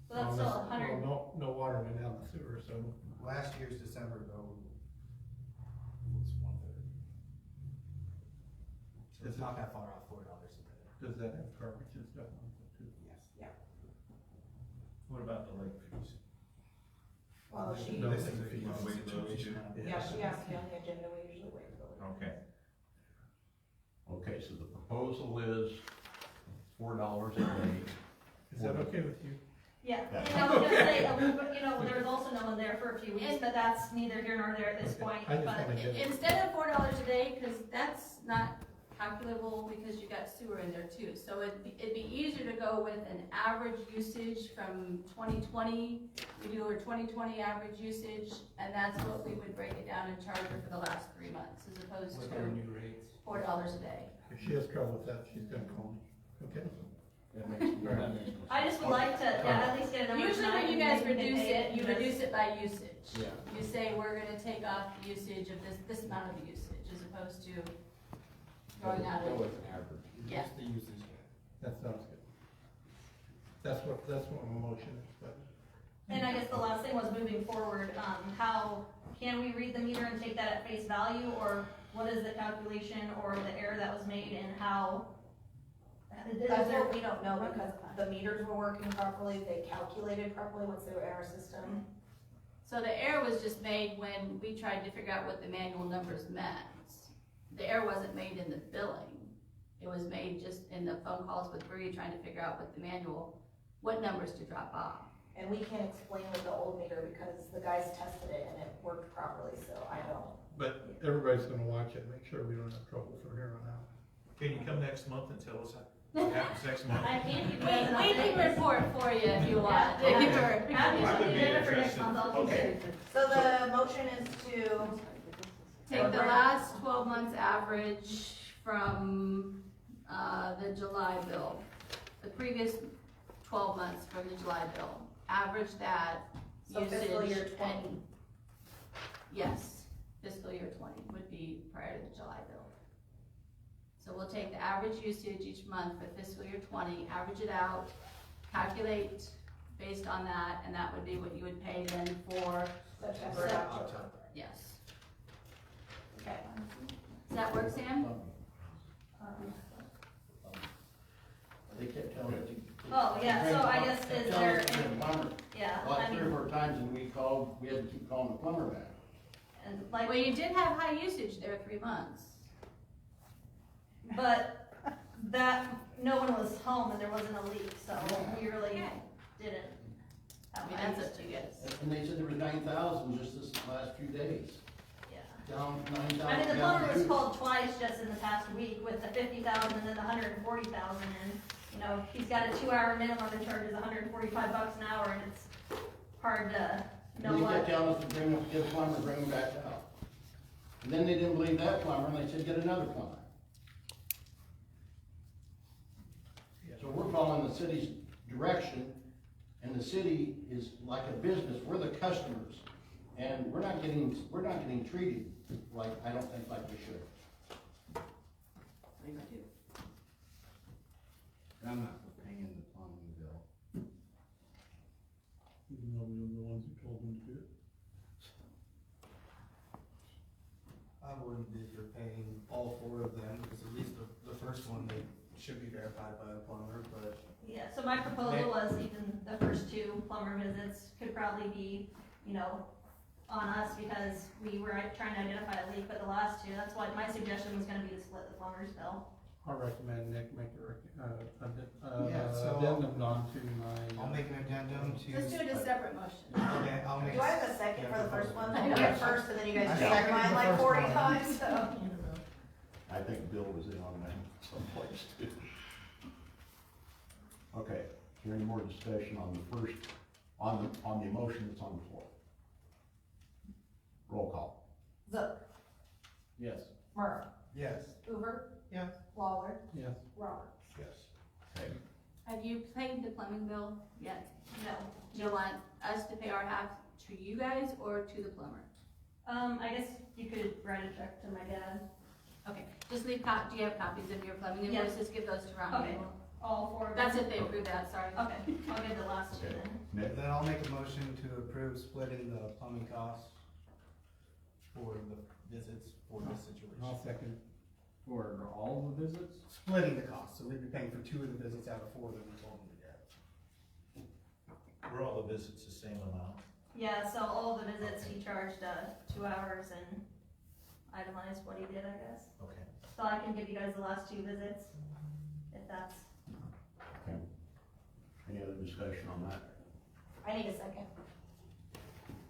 Speaker 13: so that's still
Speaker 15: Well,
Speaker 13: 100.
Speaker 15: no water went down the sewer, so.
Speaker 3: Last year's December bill was 1/3. So it's not that far off $4 a day.
Speaker 15: Does that have garbage and stuff on it too?
Speaker 3: Yes.
Speaker 5: What about the late fees?
Speaker 14: Well, she,
Speaker 15: No.
Speaker 3: This is if you
Speaker 5: Want to wait till those two?
Speaker 14: yeah, she asked me on the agenda, we usually wait for the.
Speaker 5: Okay.
Speaker 6: Okay, so the proposal is $4 a day.
Speaker 15: Is that okay with you?
Speaker 13: Yeah,
Speaker 6: Yeah.
Speaker 13: and I was gonna say, there was also no one there for a few weeks, but that's neither here nor there at this
Speaker 15: Okay.
Speaker 13: point.
Speaker 15: I just
Speaker 13: But
Speaker 15: wanna get it.
Speaker 1: Instead of $4 a day, because that's not calculable because you got sewer in there too. So it'd be easier to go with an average usage from 2020. We do our 2020 average usage, and that's what we would break it down and charge her for the last 3 months, as opposed
Speaker 3: With
Speaker 1: to
Speaker 3: our new rates.
Speaker 1: $4 a day.
Speaker 15: If she has trouble with that, she's gonna call me, okay?
Speaker 13: I just would like to, at least get a number
Speaker 1: Usually
Speaker 13: tonight
Speaker 1: when you
Speaker 13: and
Speaker 1: guys
Speaker 13: then we can
Speaker 1: reduce
Speaker 13: pay
Speaker 1: it, you
Speaker 13: because-
Speaker 1: reduce it by usage.
Speaker 3: Yeah.
Speaker 1: You say, we're gonna take off the usage of this amount of usage, as opposed to going out of.
Speaker 11: Go with an average.
Speaker 1: Yeah.
Speaker 3: Just the usage.
Speaker 15: That sounds good. That's what my motion is, but.
Speaker 13: And I guess the last thing was moving forward, how, can we read the meter and take that at face value, or what is the calculation or the error that was made and how?
Speaker 14: That's what we don't know, because the meters were working properly, they calculated properly once they were in our system.
Speaker 1: So the error was just made when we tried to figure out what the manual numbers meant. The error wasn't made in the billing. It was made just in the phone calls with Bree trying to figure out what the manual, what numbers to drop off.
Speaker 14: And we can't explain with the old meter because the guys tested it and it worked properly, so I don't.
Speaker 15: But everybody's gonna watch it, make sure we don't have trouble from here on out.
Speaker 5: Can you come next month and tell us what happens next month?
Speaker 13: I can give you
Speaker 1: We
Speaker 13: guys an update.
Speaker 1: can report for you if you want.
Speaker 13: Yeah.
Speaker 1: If you're-
Speaker 13: Happy
Speaker 5: I
Speaker 13: to
Speaker 5: would
Speaker 13: do
Speaker 5: be
Speaker 13: it for next
Speaker 5: interested.
Speaker 13: month, I'll
Speaker 5: Okay.
Speaker 13: consider.
Speaker 14: So the motion is to.
Speaker 1: Take the last 12 months average from, the July bill, the previous 12 months from the July bill, average that
Speaker 14: So
Speaker 1: usage.
Speaker 14: fiscal year 20.
Speaker 1: and- Yes, fiscal year 20 would be prior to the July bill. So we'll take the average usage each month for fiscal year 20, average it out, calculate based on that, and that would be what you would pay then for,
Speaker 14: September, October.
Speaker 1: yes. Okay. Does that work, Sam?
Speaker 6: They kept telling us to.
Speaker 13: Oh, yeah, so I guess is there, yeah, I
Speaker 6: Like 3 or
Speaker 13: mean,
Speaker 6: 4 times and we called, we had to keep calling the plumber back.
Speaker 13: and like,
Speaker 1: Well, you did have high usage there 3 months.
Speaker 13: but that, no one was home and there wasn't a leak, so we really didn't
Speaker 1: I
Speaker 13: have
Speaker 1: mean,
Speaker 13: much.
Speaker 1: that's up to you guys.
Speaker 6: And they said there was 9,000 just this last few days.
Speaker 13: Yeah.
Speaker 6: Down 9,000.
Speaker 13: I mean, the
Speaker 6: down
Speaker 13: plumber was
Speaker 6: to-
Speaker 13: called twice just in the past week with the 50,000 and then the 140,000, and, you know, he's got a 2-hour minimum and charges $145 an hour, and it's hard to know
Speaker 6: And they kept
Speaker 13: what.
Speaker 6: telling us to bring them, get a plumber, bring them back out. And then they didn't believe that plumber, and they said, get another plumber. So we're following the city's direction, and the city is like a business, we're the customers. And we're not getting treated like, I don't think like we should.
Speaker 11: I'm not for paying the plumbing bill.
Speaker 15: Even though we were the ones who told them to do it.
Speaker 3: I wouldn't be for paying all 4 of them, because at least the first one, they should be verified by a plumber, but.
Speaker 13: Yeah, so my proposal was even the first 2 plumber visits could probably be, you know, on us because we were trying to identify a leak, but the last 2, that's why my suggestion was gonna be to split the plumber's bill.
Speaker 15: I'll recommend Nick make
Speaker 3: Yeah, so-
Speaker 15: addendum on to my.
Speaker 3: I'll make an addendum to.
Speaker 1: Let's do it as a separate motion.
Speaker 3: Okay, I'll make.
Speaker 14: Do I have a second for the first one? I
Speaker 1: Yeah.
Speaker 14: went first and then you guys
Speaker 3: I
Speaker 14: changed
Speaker 3: seconded
Speaker 14: mine
Speaker 3: the
Speaker 14: like
Speaker 3: first
Speaker 14: 40
Speaker 3: one.
Speaker 14: times, so.
Speaker 6: I think Bill was in on that someplace too. Okay, is there any more discussion on the first, on the motion that's on the floor? Roll call.
Speaker 14: Zook,
Speaker 11: Yes.
Speaker 14: Murph,
Speaker 3: Yes.
Speaker 14: Hoover.
Speaker 3: Yes.
Speaker 14: Lawler,
Speaker 15: Yes.
Speaker 14: Roberts.
Speaker 3: Yes.
Speaker 6: Okay,
Speaker 1: Have you paid the plumbing bill yet?
Speaker 13: No.
Speaker 1: Do you want us to pay our half to you guys or to the plumber?
Speaker 13: I guess you could write a check to my dad.
Speaker 1: Okay, just leave do you have copies of your plumbing
Speaker 13: Yes.
Speaker 1: invoices? Give those to Ronnie.
Speaker 13: Okay. All 4 of them?
Speaker 1: That's if they approve that, sorry.
Speaker 13: Okay, I'll give the last 2
Speaker 6: Okay.
Speaker 13: then.
Speaker 6: Nick,
Speaker 3: Then I'll make a motion to approve splitting the plumbing costs for the visits for this situation.
Speaker 15: I'll second.
Speaker 11: For all the visits?
Speaker 3: Splitting the cost, so we'd be paying for 2 of the visits out of 4 that we told them to get.
Speaker 5: Were all the visits the same amount?
Speaker 13: Yeah, so all the visits, he charged, 2 hours and itemized what he did, I guess.
Speaker 5: Okay.
Speaker 13: So I can give you guys the last 2 visits, if that's.
Speaker 6: okay. Any other discussion on that?
Speaker 14: I need a second.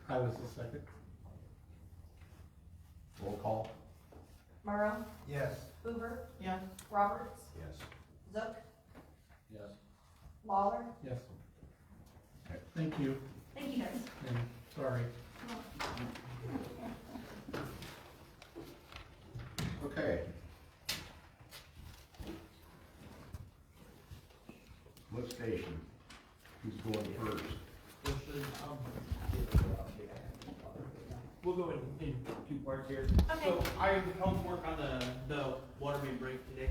Speaker 15: I was the second.
Speaker 6: Roll call.
Speaker 14: Morrow,
Speaker 3: Yes.
Speaker 14: Hoover,
Speaker 3: Yes.
Speaker 14: Roberts,
Speaker 3: Yes.
Speaker 14: Zook,
Speaker 11: Yes.
Speaker 14: Lawler.
Speaker 15: Yes. Thank you,
Speaker 13: Thank you guys.
Speaker 15: and sorry.
Speaker 6: Okay. Lift station, who's going first?
Speaker 12: We'll go in two parts here.
Speaker 13: Okay.
Speaker 12: So I helped work on the water main break today.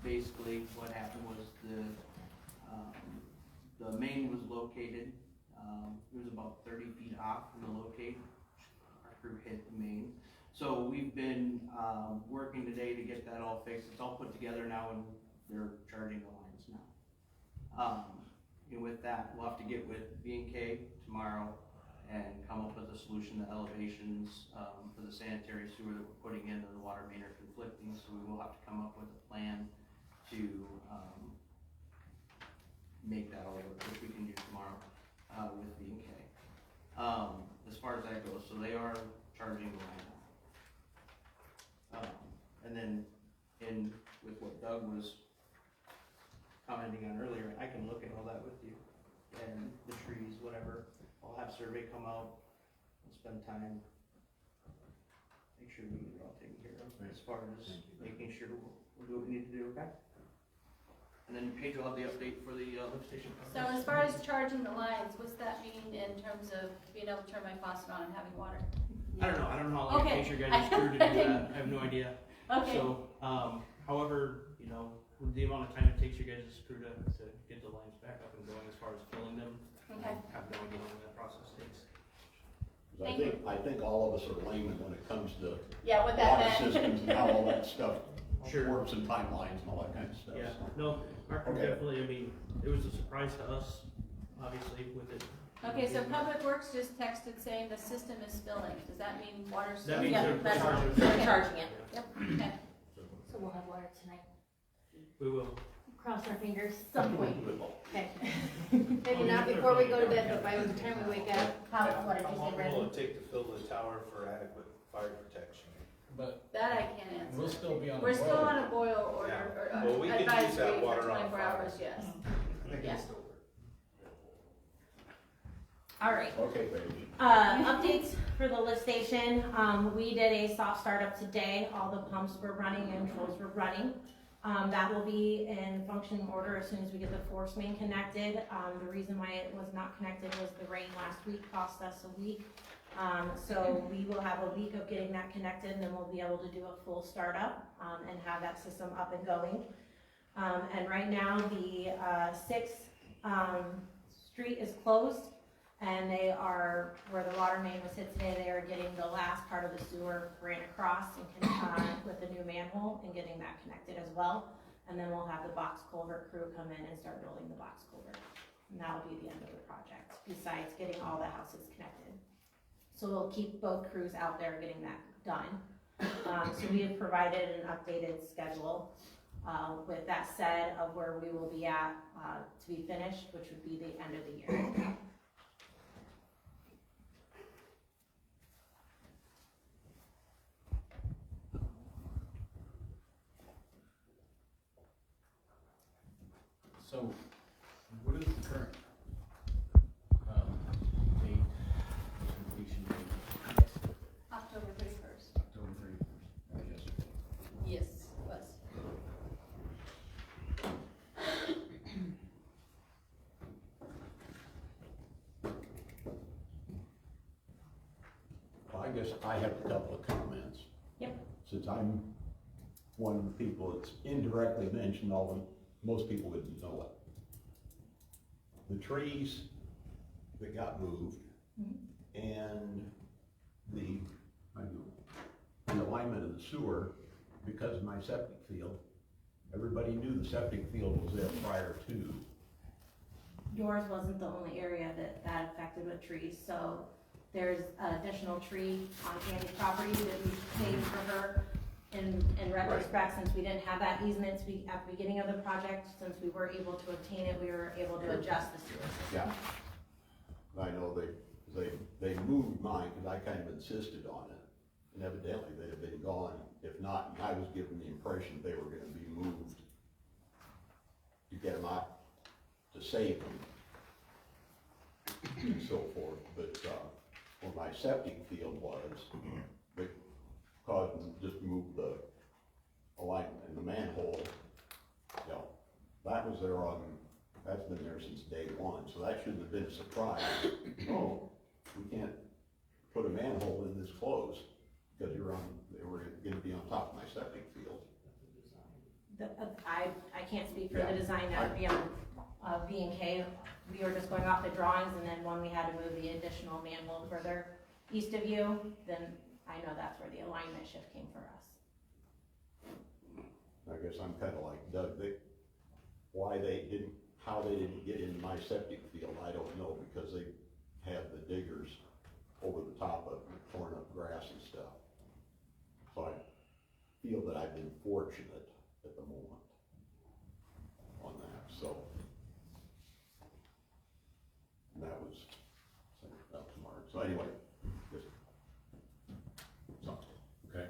Speaker 12: Basically what happened was the main was located, it was about 30 feet off from the locate. Our crew hit the main. So we've been, working today to get that all fixed. It's all put together now and they're charging the lines now. And with that, we'll have to get with B&K tomorrow and come up with a solution. The elevations for the sanitary sewer that we're putting into the water main are conflicting, so we will have to come up with a plan to make that all work, which we can do tomorrow with B&K. As far as that goes, so they are charging the line now. And then with what Doug was commenting on earlier, I can look at all that with you, and the trees, whatever. I'll have survey come out, we'll spend time, make sure we get it all taken care of, as far as making sure we'll do what we need to do, okay? And then Paige will have the update for the lift station.
Speaker 1: So as far as charging the lines, what's that mean in terms of being able to turn my faucet on and having water?
Speaker 12: I don't know how long it
Speaker 1: Okay.
Speaker 12: takes your guys' crew to do that, I have no idea.
Speaker 1: Okay.
Speaker 12: So, however, you know, the amount of time it takes your guys' crew to get the lines back up and going as far as filling them,
Speaker 1: Okay.
Speaker 12: I have no idea how long that process takes.
Speaker 6: 'Cause I think all of us are laymen when it comes to
Speaker 1: Yeah, what that
Speaker 6: water
Speaker 1: meant.
Speaker 6: systems and how all that stuff
Speaker 12: Sure.
Speaker 6: works and timelines and all that kind of stuff.
Speaker 12: Yeah,
Speaker 6: so.
Speaker 12: no, our crew
Speaker 6: Okay.
Speaker 12: definitely, I mean, it was a surprise to us, obviously, with it.
Speaker 1: Okay, so Public Works just texted saying the system is filling. Does that mean water's still?
Speaker 12: That means
Speaker 14: Yeah,
Speaker 12: they're
Speaker 14: that's-
Speaker 12: charging.
Speaker 14: they're charging it.
Speaker 1: Yep, okay.
Speaker 14: So we'll have water tonight.
Speaker 12: We will.
Speaker 14: Cross our fingers, some point. Okay.
Speaker 2: Maybe not before we go to bed, but by the time we wake up.
Speaker 14: What did you say, Brandon?
Speaker 3: take to fill the tower for adequate fire protection?
Speaker 11: But
Speaker 1: That I can't answer.
Speaker 11: we'll still be on the
Speaker 1: We're still
Speaker 11: boil.
Speaker 1: on a boil order,
Speaker 3: Yeah.
Speaker 1: or
Speaker 3: Well, we can use
Speaker 1: advisory
Speaker 3: that
Speaker 1: for
Speaker 3: water on
Speaker 1: 24
Speaker 3: fire.
Speaker 1: hours, yes.
Speaker 3: I think
Speaker 1: Yeah.
Speaker 3: it's still work.
Speaker 14: All right.
Speaker 6: Okay, baby.
Speaker 14: Updates for the lift station. We did a soft startup today. All the pumps were running and controls were running. That will be in functioning order as soon as we get the force main connected. The reason why it was not connected was the rain last week cost us a week. So we will have a week of getting that connected, and then we'll be able to do a full startup and have that system up and going. And right now, the 6th street is closed, and they are, where the water main was hit today, they are getting the last part of the sewer ran across and with the new manhole and getting that connected as well. And then we'll have the box culvert crew come in and start building the box culvert. And that'll be the end of the project, besides getting all the houses connected. So we'll keep both crews out there getting that done. So we have provided an updated schedule, with that said, of where we will be at, to be finished, which would be the end of the year.
Speaker 11: So, what is the current, date, completion date?
Speaker 1: October 31st.
Speaker 11: October 31st,
Speaker 1: Yes, it was.
Speaker 6: Well, I guess I have a couple of comments.
Speaker 14: Yep.
Speaker 6: Since I'm one of the people that's indirectly mentioned, although most people wouldn't know it. The trees that got moved and the alignment of the sewer, because of my septic field, everybody knew the septic field was there prior to.
Speaker 14: Yours wasn't the only area that affected with trees, so there's an additional tree on Andy's property that we paid for her in retrospect, since we didn't have that easement at the beginning of the project, since we were able to obtain it, we were able to adjust the sewer system.
Speaker 6: Yeah. I know they moved mine, cause I kind of insisted on it. and evidently they have been gone. If not, I was given the impression they were gonna be moved to get them out, to save them, and so forth. But, where my septic field was, they caused them to just move the alignment in the manhole. You know, that was there that's been there since day one, so that shouldn't have been a surprise. Oh, we can't put a manhole in this close, because they were gonna be on top of my septic field.
Speaker 14: I can't speak for the design, that would be on, B&K. We were just going off the drawings, and then when we had to move the additional manhole further east of you, then I know that's where the alignment shift came for us.
Speaker 6: I guess I'm kinda like Doug, how they didn't get in my septic field, I don't know, because they had the diggers over the top of it, torn up grass and stuff. So I feel that I've been fortunate at the moment on that, so. And that was sent out to Mark, so anyway, just something.
Speaker 11: Okay.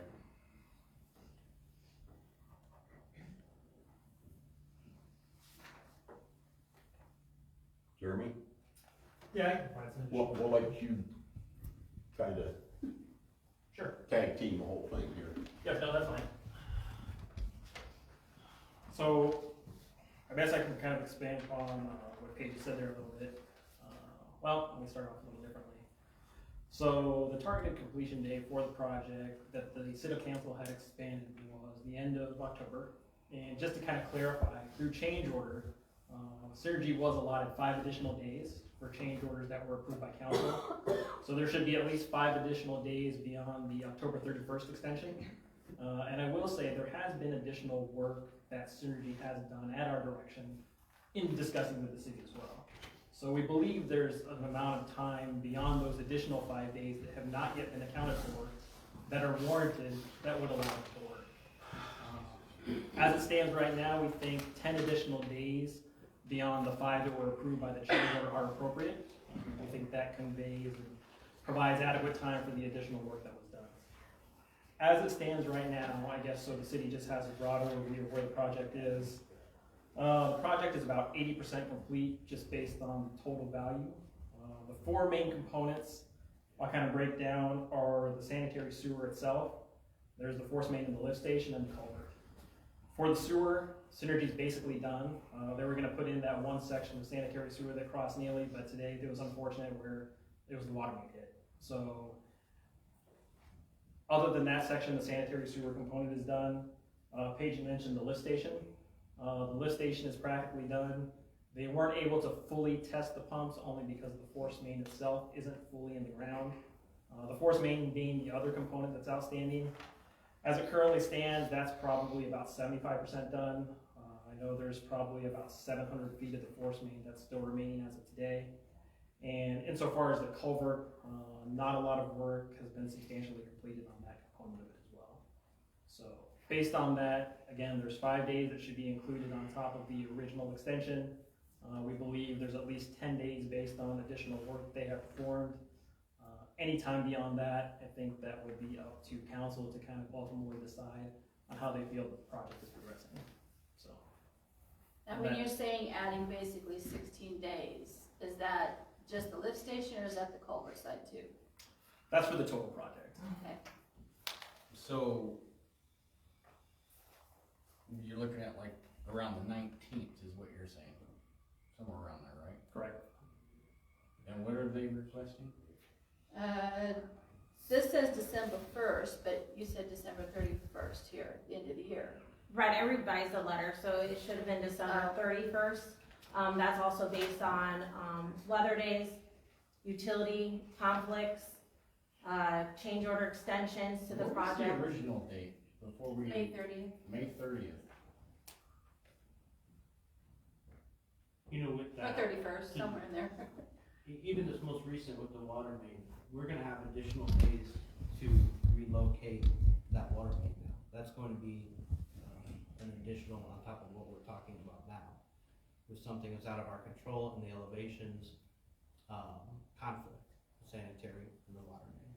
Speaker 6: Jeremy,
Speaker 12: Yeah, I can provide some additional.
Speaker 6: we'll let you kinda
Speaker 12: Sure.
Speaker 6: tag team the whole thing here.
Speaker 12: Yep, no, that's fine. So, I guess I can kind of expand on what Paige said there a little bit. Well, let me start off a little differently. So, the targeted completion date for the project that the city council had expanded was the end of October. And just to kind of clarify, through change order, Synergy was allotted 5 additional days for change orders that were approved by council. So there should be at least 5 additional days beyond the October 31st extension. And I will say there has been additional work that Synergy has done at our direction in discussing with the city as well. So we believe there's an amount of time beyond those additional 5 days that have not yet been accounted for that are warranted that would allow it to work. As it stands right now, we think 10 additional days beyond the 5 that were approved by the change order are appropriate. We think that conveys and provides adequate time for the additional work that was done. As it stands right now, I guess, so the city just has a broad overview of where the project is. The project is about 80% complete, just based on the total value. The 4 main components I'll kind of break down are the sanitary sewer itself. There's the force main and the lift station and the culvert. For the sewer, Synergy's basically done. They were gonna put in that one section of sanitary sewer that crossed Neely, but today it was unfortunate where it was the water main hit. So, other than that section, the sanitary sewer component is done. Paige mentioned the lift station. The lift station is practically done. They weren't able to fully test the pumps only because the force main itself isn't fully in the ground. The force main being the other component that's outstanding. As it currently stands, that's probably about 75% done. I know there's probably about 700 feet of the force main that's still remaining as of today. And insofar as the culvert, not a lot of work has been substantially completed on that component of it as well. So based on that, again, there's 5 days that should be included on top of the original extension. We believe there's at least 10 days based on additional work they have performed. Anytime beyond that, I think that would be up to council to kind of ultimately decide on how they feel the project is progressing. So.
Speaker 1: And when you're saying adding basically 16 days, is that just the lift station or is that the culvert side too?
Speaker 12: That's for the total project.
Speaker 1: Okay.
Speaker 11: So, you're looking at like around the 19th is what you're saying, somewhere around there, right?
Speaker 12: Correct.
Speaker 11: And what are they requesting?
Speaker 1: This says December 1st, but you said December 31st here at the end of the year.
Speaker 14: Right, I revised the letter, so it should have been December 31st. That's also based on, weather days, utility conflicts, change order extensions to the project.
Speaker 11: What was the original date before we?
Speaker 1: May 30th.
Speaker 11: May 30th.
Speaker 16: You know, with
Speaker 1: Or
Speaker 16: that,
Speaker 1: 31st, somewhere in there.
Speaker 16: even this most recent with the water main, we're gonna have additional days to relocate that water main now. That's going to be an additional on top of what we're talking about now. With something that's out of our control and the elevations conflict, sanitary and the water main.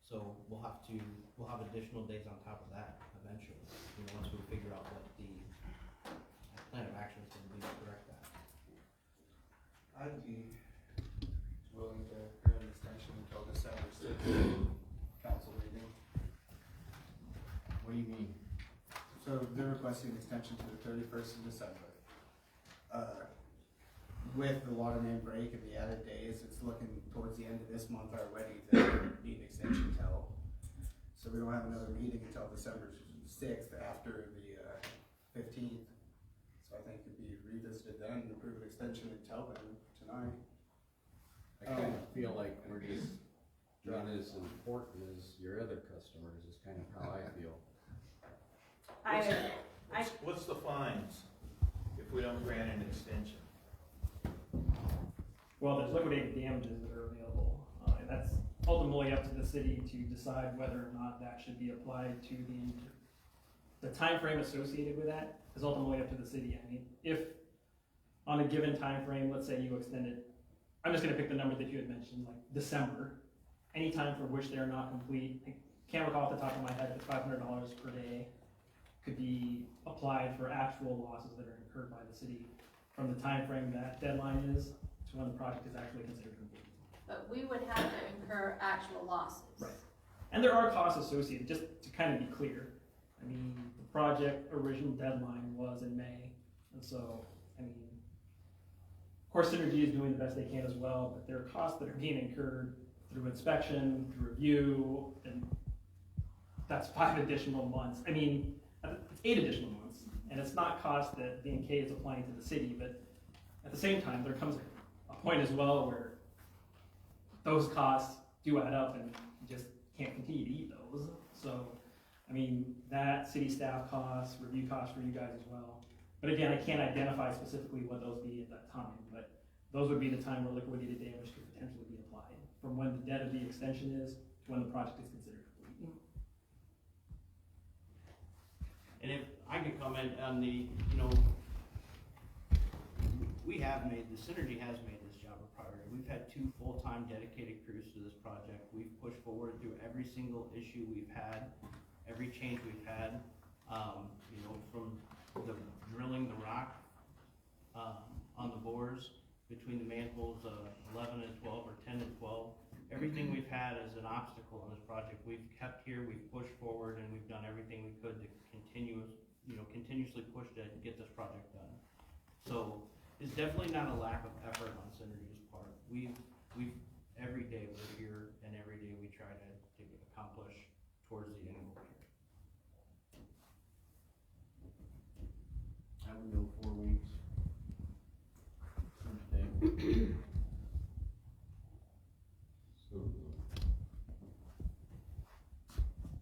Speaker 16: So we'll have additional days on top of that eventually, once we figure out what the plan of action is gonna be to correct that.
Speaker 3: I'd be willing to grant an extension until December 6th, council meeting.
Speaker 11: What do you mean?
Speaker 3: So they're requesting an extension to the 31st of December. With the water main break and the added days, it's looking towards the end of this month already to need an extension till. So we don't have another meeting until December 6th after the 15th. So I think it'd be revisited then and approve an extension until then tonight.
Speaker 11: I kind of feel like we're just not as important as your other customers, is kind of how I feel.
Speaker 5: What's the fines if we don't grant an extension?
Speaker 12: Well, there's liquidated damages that are available, and that's ultimately up to the city to decide whether or not that should be applied to the time frame associated with that is ultimately up to the city. I mean, if on a given time frame, let's say you extend it, I'm just gonna pick the number that you had mentioned, like December, any time for which they are not complete, I can't recall off the top of my head, if it's $500 per day, could be applied for actual losses that are incurred by the city from the time frame that deadline is to when the project is actually considered complete.
Speaker 1: But we would have to incur actual losses.
Speaker 12: Right. And there are costs associated, just to kind of be clear. I mean, the project original deadline was in May, and so, I mean, of course, Synergy is doing the best they can as well, but there are costs that are being incurred through inspection, through review, and that's 5 additional months. I mean, it's 8 additional months, and it's not cost that the NK is applying to the city, but at the same time, there comes a point as well where those costs do add up and you just can't continue to eat those. So, I mean, that city staff costs, review costs for you guys as well. But again, I can't identify specifically what those be at that time, but those would be the time where liquidated damage could potentially be applied, from when the debt of the extension is to when the project is considered complete.
Speaker 16: And if I could comment on the, the Synergy has made this job a priority. We've had 2 full-time dedicated crews to this project. We've pushed forward through every single issue we've had, every change we've had, from the drilling the rock on the bores between the manholes 11 and 12 or 10 and 12. Everything we've had as an obstacle in this project, we've kept here, we've pushed forward, and we've done everything we could to continuously push to get this project done. So it's definitely not a lack of effort on Synergy's part. We've every day we're here, and every day we try to accomplish towards the end goal here.
Speaker 11: I would go 4 weeks. Thursday.
Speaker 6: So,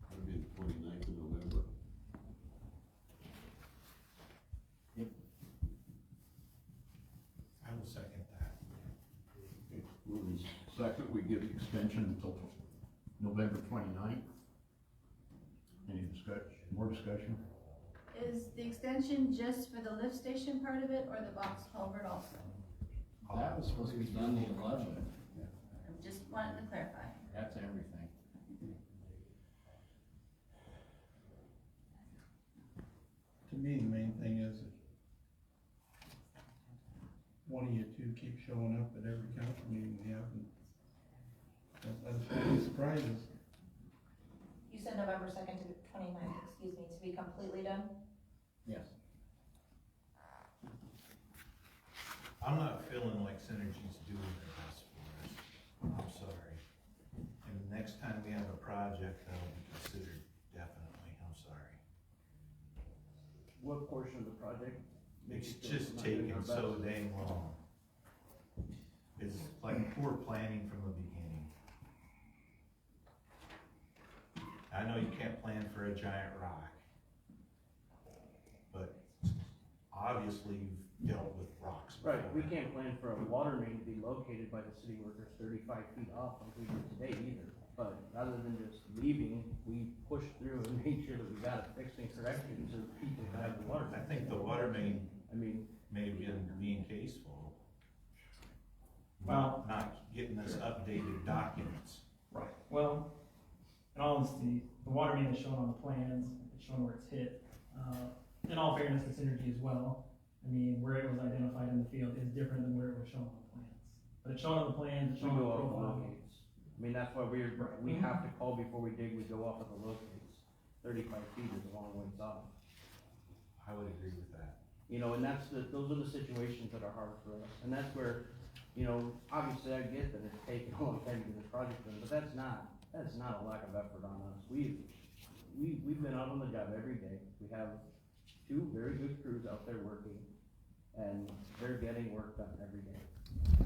Speaker 6: that'll be the 29th of November.
Speaker 11: Yep.
Speaker 5: I will second that.
Speaker 6: Okay, moving second, we give extension until November 29th. Any more discussion?
Speaker 1: Is the extension just for the lift station part of it, or the box culvert also?
Speaker 11: That was supposed to be done the 11th.
Speaker 1: I'm just wanting to clarify.
Speaker 11: That's everything.
Speaker 15: To me, the main thing is that one of you 2 keep showing up at every council meeting we have, and that's really surprises.
Speaker 14: You said November 2nd to the 29th, excuse me, to be completely done?
Speaker 11: Yes.
Speaker 5: I'm not feeling like Synergy's doing their best for us. I'm sorry. And the next time we have a project, that'll be considered definitely. I'm sorry.
Speaker 16: What portion of the project?
Speaker 5: It's just taking so dang long. It's like poor planning from the beginning. I know you can't plan for a giant rock, but obviously you've dealt with rocks before.
Speaker 16: Right, we can't plan for a water main to be located by the city workers 35 feet off like we did today either. But rather than just leaving, we pushed through and made sure that we got it fixed and corrected so that people can have the water.
Speaker 5: I think the water main
Speaker 16: may
Speaker 5: have been B&K's fault.
Speaker 12: Well,
Speaker 5: Not getting us updated documents.
Speaker 12: Right. Well, in all water main is shown on the plans, it's shown where it's hit. In all fairness to Synergy as well, I mean, where it was identified in the field is different than where it was shown on the plans. But it's shown on the plans, it's
Speaker 16: We
Speaker 12: shown on
Speaker 16: go
Speaker 12: the
Speaker 16: off the
Speaker 12: profile.
Speaker 16: locates. I mean, that's why we have to call before we dig, we go off of the locates. 35 feet is a long ways off.
Speaker 5: I would agree with that.
Speaker 16: You know, and those are the situations that are hard for us, and that's where, you know, obviously I get that it's taken a long time to get this project done, but that's not a lack of effort on us. We've been out on the job every day. We have 2 very good crews out there working, and they're getting work done every day.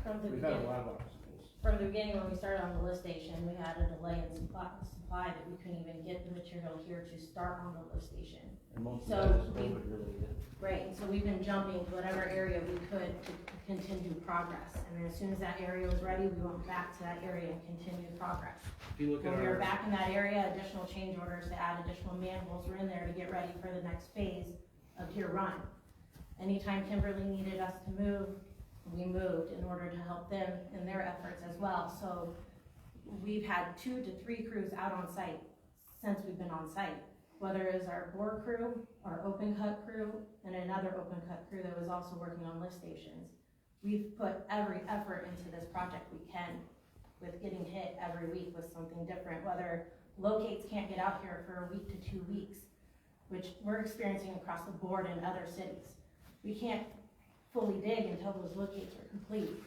Speaker 17: From the
Speaker 16: We've had a
Speaker 17: beginning,
Speaker 16: lot of obstacles.
Speaker 17: from the beginning when we started on the lift station, we had a delay in supply that we couldn't even get the material here to start on the lift station.
Speaker 16: And most of
Speaker 17: So
Speaker 16: that is
Speaker 17: we-
Speaker 16: COVID related.
Speaker 17: Right, and so we've been jumping to whatever area we could to continue progress. And then as soon as that area was ready, we went back to that area and continued progress.
Speaker 16: If you look at
Speaker 17: When we were
Speaker 16: our,
Speaker 17: back in that area, additional change orders to add additional manholes were in there to get ready for the next phase of Deer Run. Anytime Kimberly needed us to move, we moved in order to help them in their efforts as well. So we've had 2 to 3 crews out on site since we've been on site. Whether it was our bore crew, our open cut crew, and another open cut crew that was also working on lift stations. We've put every effort into this project we can with getting hit every week with something different, whether locates can't get out here for a week to 2 weeks, which we're experiencing across the board in other cities. We can't fully dig until those locates are complete.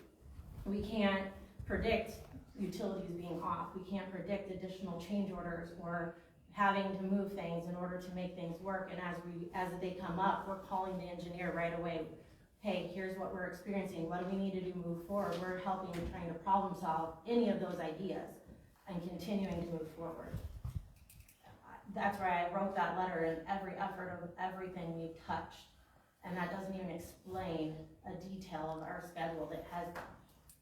Speaker 17: We can't predict utilities being off. We can't predict additional change orders or having to move things in order to make things work. And as they come up, we're calling the engineer right away. Hey, here's what we're experiencing. What do we need to do to move forward? We're helping and trying to problem solve any of those ideas and continuing to move forward. That's why I wrote that letter in every effort of everything we've touched. And that doesn't even explain a detail of our schedule that has,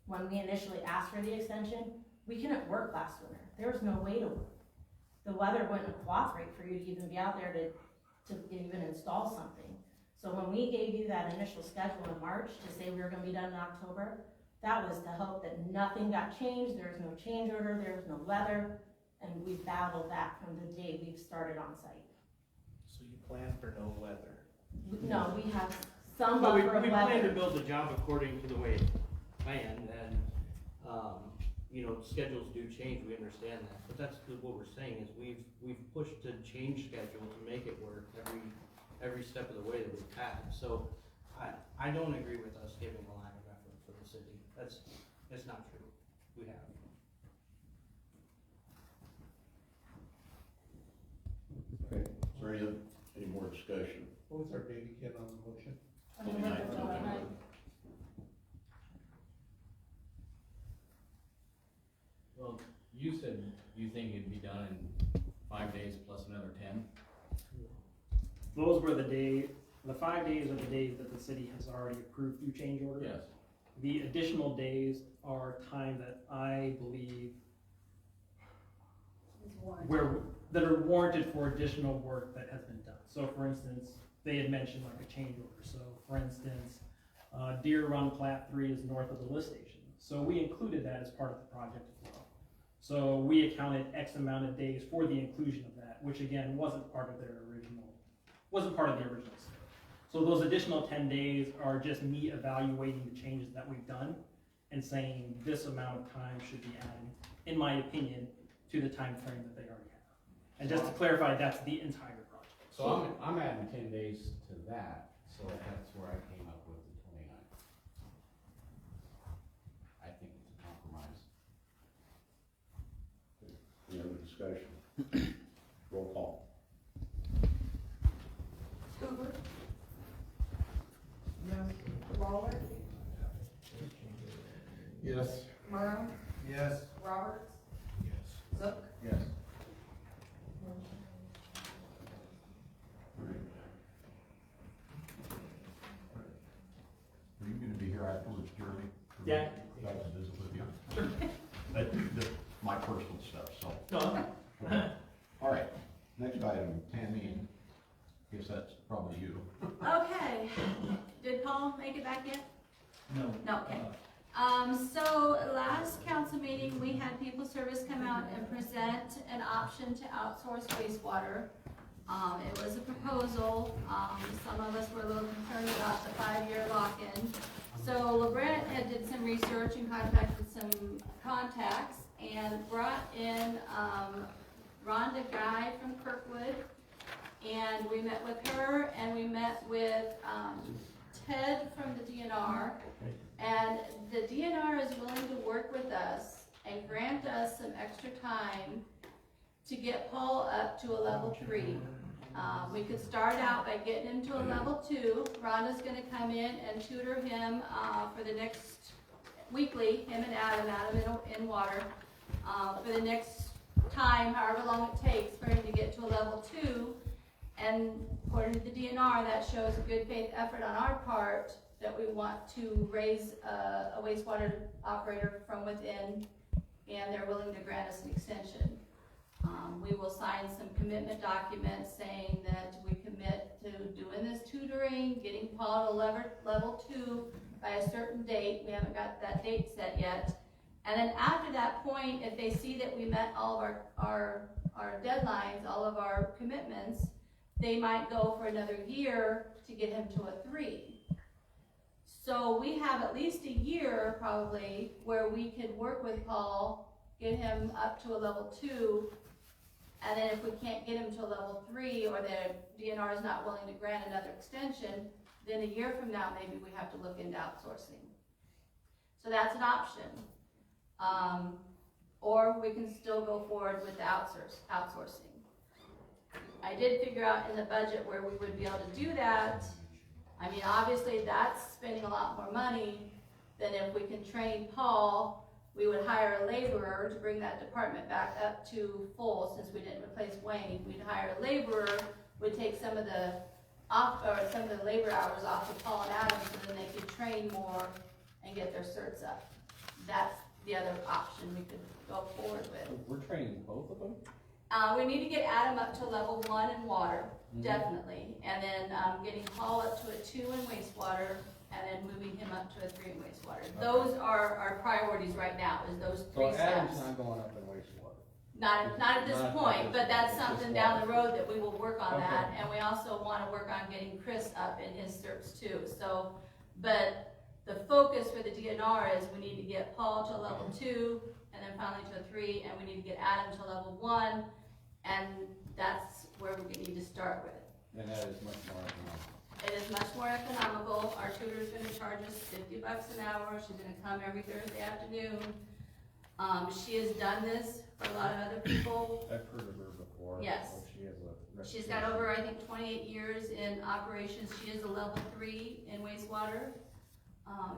Speaker 17: when we initially asked for the extension, we couldn't work last winter. There was no way to work. The weather wouldn't cooperate for you to even be out there to even install something. So when we gave you that initial schedule in March to say we were gonna be done in October, that was to hope that nothing got changed, there was no change order, there was no weather, and we battled that from the day we've started on site.
Speaker 4: So you plan for no weather?
Speaker 17: No, we have some
Speaker 16: But we
Speaker 17: buffer of
Speaker 16: plan to
Speaker 17: weather.
Speaker 16: build the job according to the way it's planned, and, you know, schedules do change, we understand that. But that's what we're saying, is we've pushed to change schedule to make it work every step of the way that we've had. So I don't agree with us giving a lack of effort for the city. That's not true. We have.
Speaker 6: Okay, is there any more discussion?
Speaker 15: What was our date again on the motion?
Speaker 6: 29th.
Speaker 11: Well, you said you think it'd be done in 5 days plus another 10?
Speaker 12: Those were the 5 days are the days that the city has already approved through change order.
Speaker 11: Yes.
Speaker 12: The additional days are time that I believe that are warranted for additional work that has been done. So for instance, they had mentioned like a change order. So for instance, Deer Run Plat 3 is north of the lift station. So we included that as part of the project as well. So we accounted X amount of days for the inclusion of that, which again wasn't part of the original scope. So those additional 10 days are just me evaluating the changes that we've done and saying this amount of time should be added, in my opinion, to the time frame that they already have. And just to clarify, that's the entire project.
Speaker 11: So I'm adding 10 days to that, so that's where I came up with the 29th. I think it's a compromise.
Speaker 6: Any other discussion? Roll call.
Speaker 14: Hoover. Lawler.
Speaker 15: Yes.
Speaker 14: Murrow.
Speaker 3: Yes.
Speaker 14: Roberts.
Speaker 5: Yes.
Speaker 14: Zook.
Speaker 3: Yes.
Speaker 6: Are you gonna be here afterwards, Jeremy?
Speaker 12: Yeah.
Speaker 6: I'd like to visit with you. Sure. That's my personal stuff, so.
Speaker 12: No.
Speaker 6: All right, next item, Tammy, guess that's probably you.
Speaker 1: Okay, did Paul make it back yet?
Speaker 8: No.
Speaker 1: No, okay. So last council meeting, we had People Service come out out and present an option to outsource wastewater. It was a proposal, some of us were a little concerned about the 5-year lock-in. So LeBrant had did some research and contacted some contacts and brought in, Rhonda Guy from Kirkwood. And we met with her and we met with, Ted from the DNR. And the DNR is willing to work with us and grant us some extra time to get Paul up to a level 3. We could start out by getting him to a level 2. Rhonda's gonna come in and tutor him, for the next, weekly, him and Adam in water, for the next time, however long it takes for him to get to a level 2. And according to the DNR, that shows a good faith effort on our part that we want to raise a wastewater operator from within, and they're willing to grant us an extension. We will sign some commitment documents saying that we commit to doing this tutoring, getting Paul to level 2 by a certain date. We haven't got that date set yet. And then after that point, if they see that we met all of our deadlines, all of our commitments, they might go for another year to get him to a 3. So we have at least a year probably where we could work with Paul, get him up to a level 2, and then if we can't get him to a level 3 or the DNR is not willing to grant another extension, then a year from now maybe we have to look into outsourcing. So that's an option. Or we can still go forward with the outsourcing. I did figure out in the budget where we would be able to do that. I mean, obviously that's spending a lot more money than if we can train Paul. We would hire a laborer to bring that department back up to full since we didn't replace Wayne. We'd hire a laborer, would take some of the labor hours off of Paul and Adam so then they could train more and get their certs up. That's the other option we could go forward with.
Speaker 11: We're training both of them?
Speaker 1: We need to get Adam up to level 1 in water, definitely, and then getting Paul up to a 2 in wastewater, and then moving him up to a 3 in wastewater. Okay. Those are our priorities right now, is those 3 steps.
Speaker 11: So Adam's not going up in wastewater?
Speaker 1: Not at this point, but that's something down the road that we will work on that, and we also want to work on getting Chris up in his certs too. So, but the focus for the DNR is we need to get Paul to level 2, and then finally to a 3, and we need to get Adam to level 1, and that's where we need to start with.
Speaker 11: And that is much more economical.
Speaker 1: It is much more economical. Our tutor is gonna charge us $50 an hour. She's gonna come every Thursday afternoon. She has done this for a lot of other people.
Speaker 11: I've heard of her before.
Speaker 1: Yes.
Speaker 11: She has a
Speaker 1: She's got over, I think, 28 years in operations. She is a level 3 in wastewater.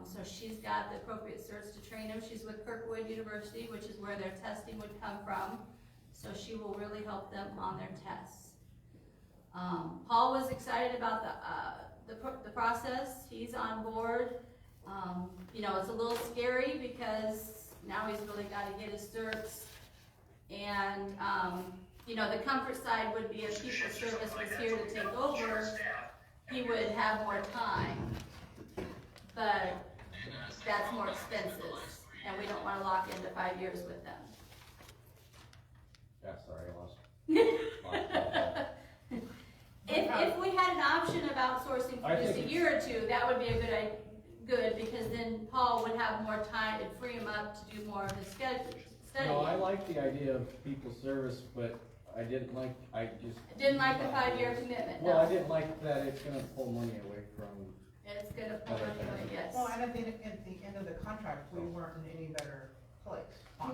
Speaker 1: So she's got the appropriate certs to train them. She's with Kirkwood University, which is where their testing would come from. So she will really help them on their tests. Paul was excited about the process. He's on board. You know, it's a little scary because now he's really got to get his certs. And, you know, the comfort side would be if people service was here to take over, he would have more time. But that's more expensive, and we don't want to lock into 5 years with them.
Speaker 11: Yeah, sorry, I lost.
Speaker 1: If we had an option of outsourcing for just a year or 2, that would be a good because then Paul would have more time and free him up to do more of his studying.
Speaker 11: No, I like the idea of people service, but I didn't like
Speaker 1: the 5-year commitment.
Speaker 11: Well, I didn't like that it's gonna pull money away from.
Speaker 1: It's gonna pull money away, yes.
Speaker 18: Well, and at the end of the contract, we weren't in any better place.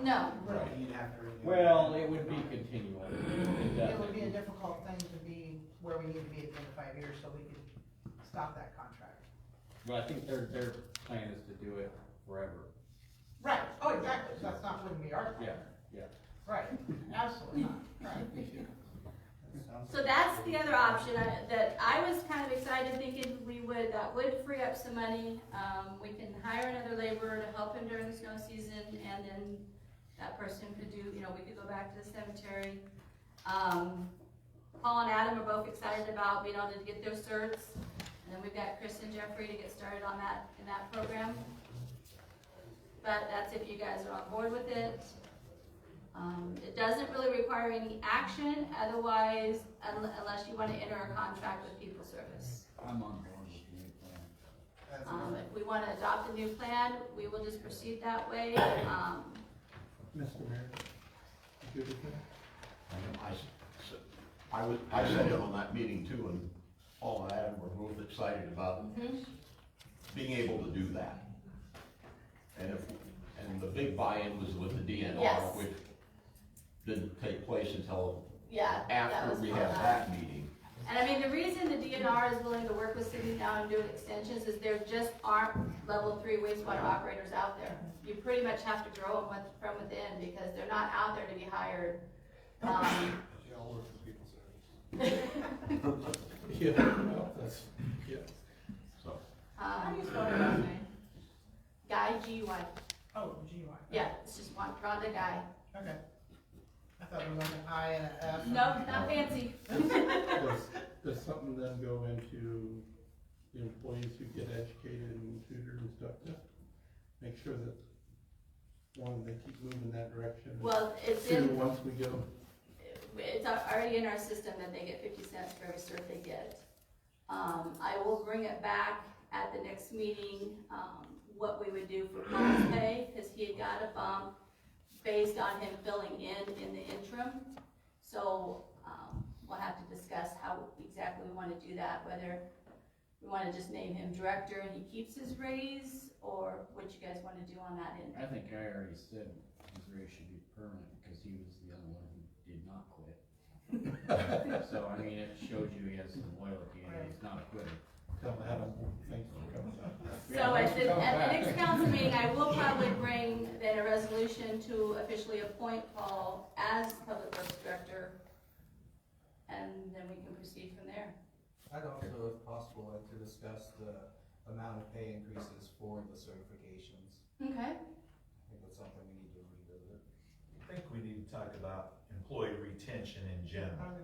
Speaker 1: No.
Speaker 3: Right, you'd have to renew.
Speaker 11: Well, it would be continual.
Speaker 18: It would be a difficult thing to be where we need to be at the end of 5 years, so we could stop that contract.
Speaker 11: But I think their plan is to do it forever.
Speaker 18: Right, oh, exactly, so that's not, wouldn't be our plan.
Speaker 11: Yeah.
Speaker 18: Right, absolutely not, right.
Speaker 1: So that's the other option that I was kind of excited thinking that would free up some money. We can hire another laborer to help him during the snow season, and then that person could do, you know, we could go back to the cemetery. Paul and Adam are both excited about being able to get their certs, and then we've got Chris and Jeffrey to get started on that in that program. But that's if you guys are on board with it. doesn't really require any action, otherwise, unless you wanna enter a contract with People Service.
Speaker 11: I'm on board with the new plan.
Speaker 1: If we wanna adopt a new plan, we will just proceed that way,
Speaker 15: Mr. Mayor, you good with that?
Speaker 6: I sat in on that meeting too, and Paul and Adam were both excited about being able to do that. And the big buy-in was with the DNR,
Speaker 1: Yes.
Speaker 6: which didn't take place until
Speaker 1: yeah. that
Speaker 6: after
Speaker 1: was
Speaker 6: we
Speaker 1: one
Speaker 6: had
Speaker 1: of them.
Speaker 6: that meeting.
Speaker 1: And I mean, the reason the DNR is willing to work with cities now and do extensions is there just aren't level 3 wastewater operators out there. You pretty much have to grow them from within because they're not out there to be hired.
Speaker 15: They all work for People Service. Yeah, well, that's, yeah.
Speaker 6: So,
Speaker 18: How do you spell your last name?
Speaker 1: Guy, G-Y.
Speaker 18: Oh, G-Y.
Speaker 1: Yeah, it's just one, Rhonda Guy.
Speaker 18: Okay. I thought it was like an I and an F.
Speaker 1: No, not fancy.
Speaker 15: Does something then go into the employees who get educated and tutored and stuff to make sure that, one, they keep moving that direction?
Speaker 1: Well, it's
Speaker 15: Two,
Speaker 1: in,
Speaker 15: once we get them,
Speaker 1: it's already in our system that they get 50 cents for every cert they get. I will bring it back at the next meeting, what we would do for Paul's pay, because he had got a bump based on him filling in the interim. So, we'll have to discuss how exactly we want to do that, whether we want to just name him director and he keeps his raise, or what you guys want to do on that end.
Speaker 11: I think I already said his raise should be permanent because he was the only one who did not quit. So, I mean, it shows you he has some loyalty and he's not a quitter.
Speaker 15: tell Adam, thanks for coming up.
Speaker 1: So at the next council meeting, I will probably bring then a resolution to officially appoint Paul as Public Works Director, and then we can proceed from there.
Speaker 19: I'd also, if possible, like to discuss the amount of pay increases for the certifications.
Speaker 1: Okay.
Speaker 19: I think that's something we need to revisit.
Speaker 5: I think we need to talk about employee retention in general.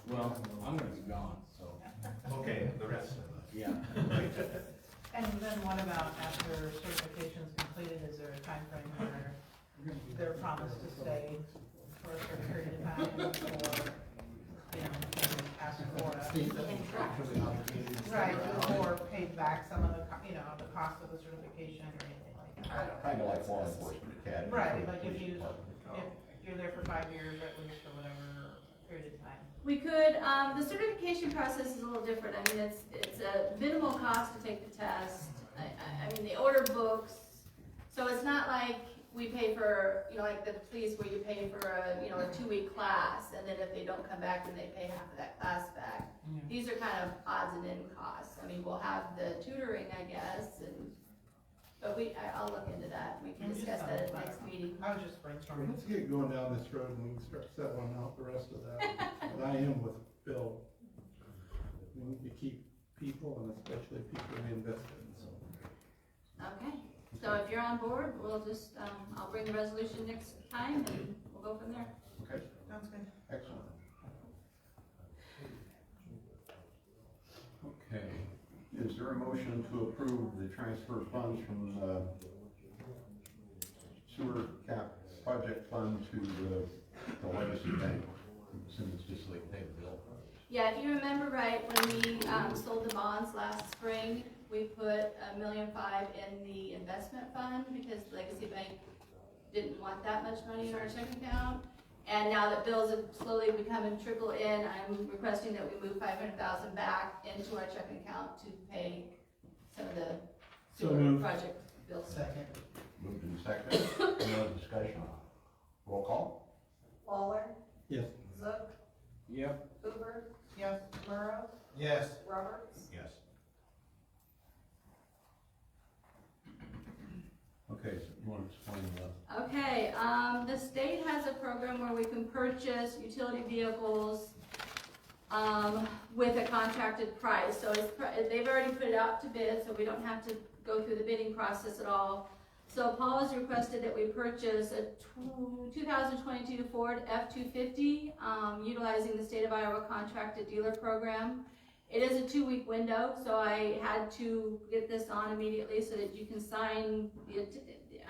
Speaker 11: Well, I'm gonna be gone, so.
Speaker 5: Okay, the rest of us.
Speaker 11: Yeah.
Speaker 18: And then what about after certification's completed, is there a time frame where they're promised to stay for a certain period of time, or, you know, can ask for
Speaker 15: Contractually obligated.
Speaker 18: right, or paid back some of the, the cost of the certification or anything like that?
Speaker 6: kind of like law enforcement academy.
Speaker 18: Right, like if you're there for 5 years at least, or whatever period of time.
Speaker 1: We could, the certification process is a little different. I mean, it's a minimal cost to take the test. I mean, they order books, so it's not like we pay for, like the police where you pay for a 2-week class, and then if they don't come back, then they pay half of that class back.
Speaker 18: Yeah.
Speaker 1: These are kind of odds and end costs. I mean, we'll have the tutoring, I guess, but I'll look into that. We can discuss that at the next meeting.
Speaker 18: I was just brainstorming.
Speaker 15: Let's get going down this road and we can start settling out the rest of that. And I am with Bill. We need to keep people and especially people we invest in, so.
Speaker 1: Okay, so if you're on board, we'll just, I'll bring the resolution next time and we'll go from there.
Speaker 6: Okay,
Speaker 18: Sounds good.
Speaker 6: excellent. Okay, is there a motion to approve the transfer funds from the sewer cap project fund to the legacy bank? Assume it's just like pay the bill.
Speaker 1: Yeah, if you remember right, when we sold the bonds last spring, we put $1.5 million in the investment fund because Legacy Bank didn't want that much money in our checking account. And now that bills have slowly becoming trickle in, I'm requesting that we move $500,000 back into our checking account to pay some of the sewer project bills.
Speaker 18: Second.
Speaker 6: Moved in second, any other discussion? Roll call?
Speaker 14: Waller,
Speaker 15: Yes.
Speaker 14: Zook,
Speaker 11: Yep.
Speaker 14: Hoover,
Speaker 18: Yes.
Speaker 14: Burrow,
Speaker 19: Yes.
Speaker 14: Roberts.
Speaker 5: Yes.
Speaker 6: Okay, so you want to explain that?
Speaker 1: Okay, the state has a program where we can purchase utility vehicles with a contracted price. So they've already put it out to bid, so we don't have to go through the bidding process at all. So Paul has requested that we purchase a 2022 Ford F-250 utilizing the state of Iowa contracted dealer program. It is a 2-week window, so I had to get this on immediately so that you can sign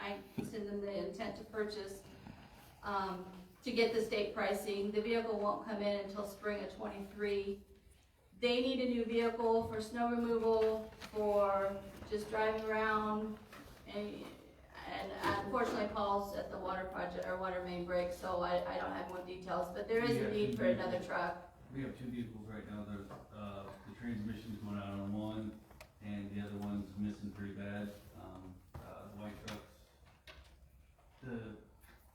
Speaker 1: I send them the intent to purchase. to get the state pricing. The vehicle won't come in until spring of '23. They need a new vehicle for snow removal, for just driving around, and unfortunately Paul's at the water project, or water main break, so I don't have more details, but there is a need for another truck.
Speaker 20: We have 2 vehicles right now, the transmission's going out on one, and the other one's missing pretty bad. The white trucks, the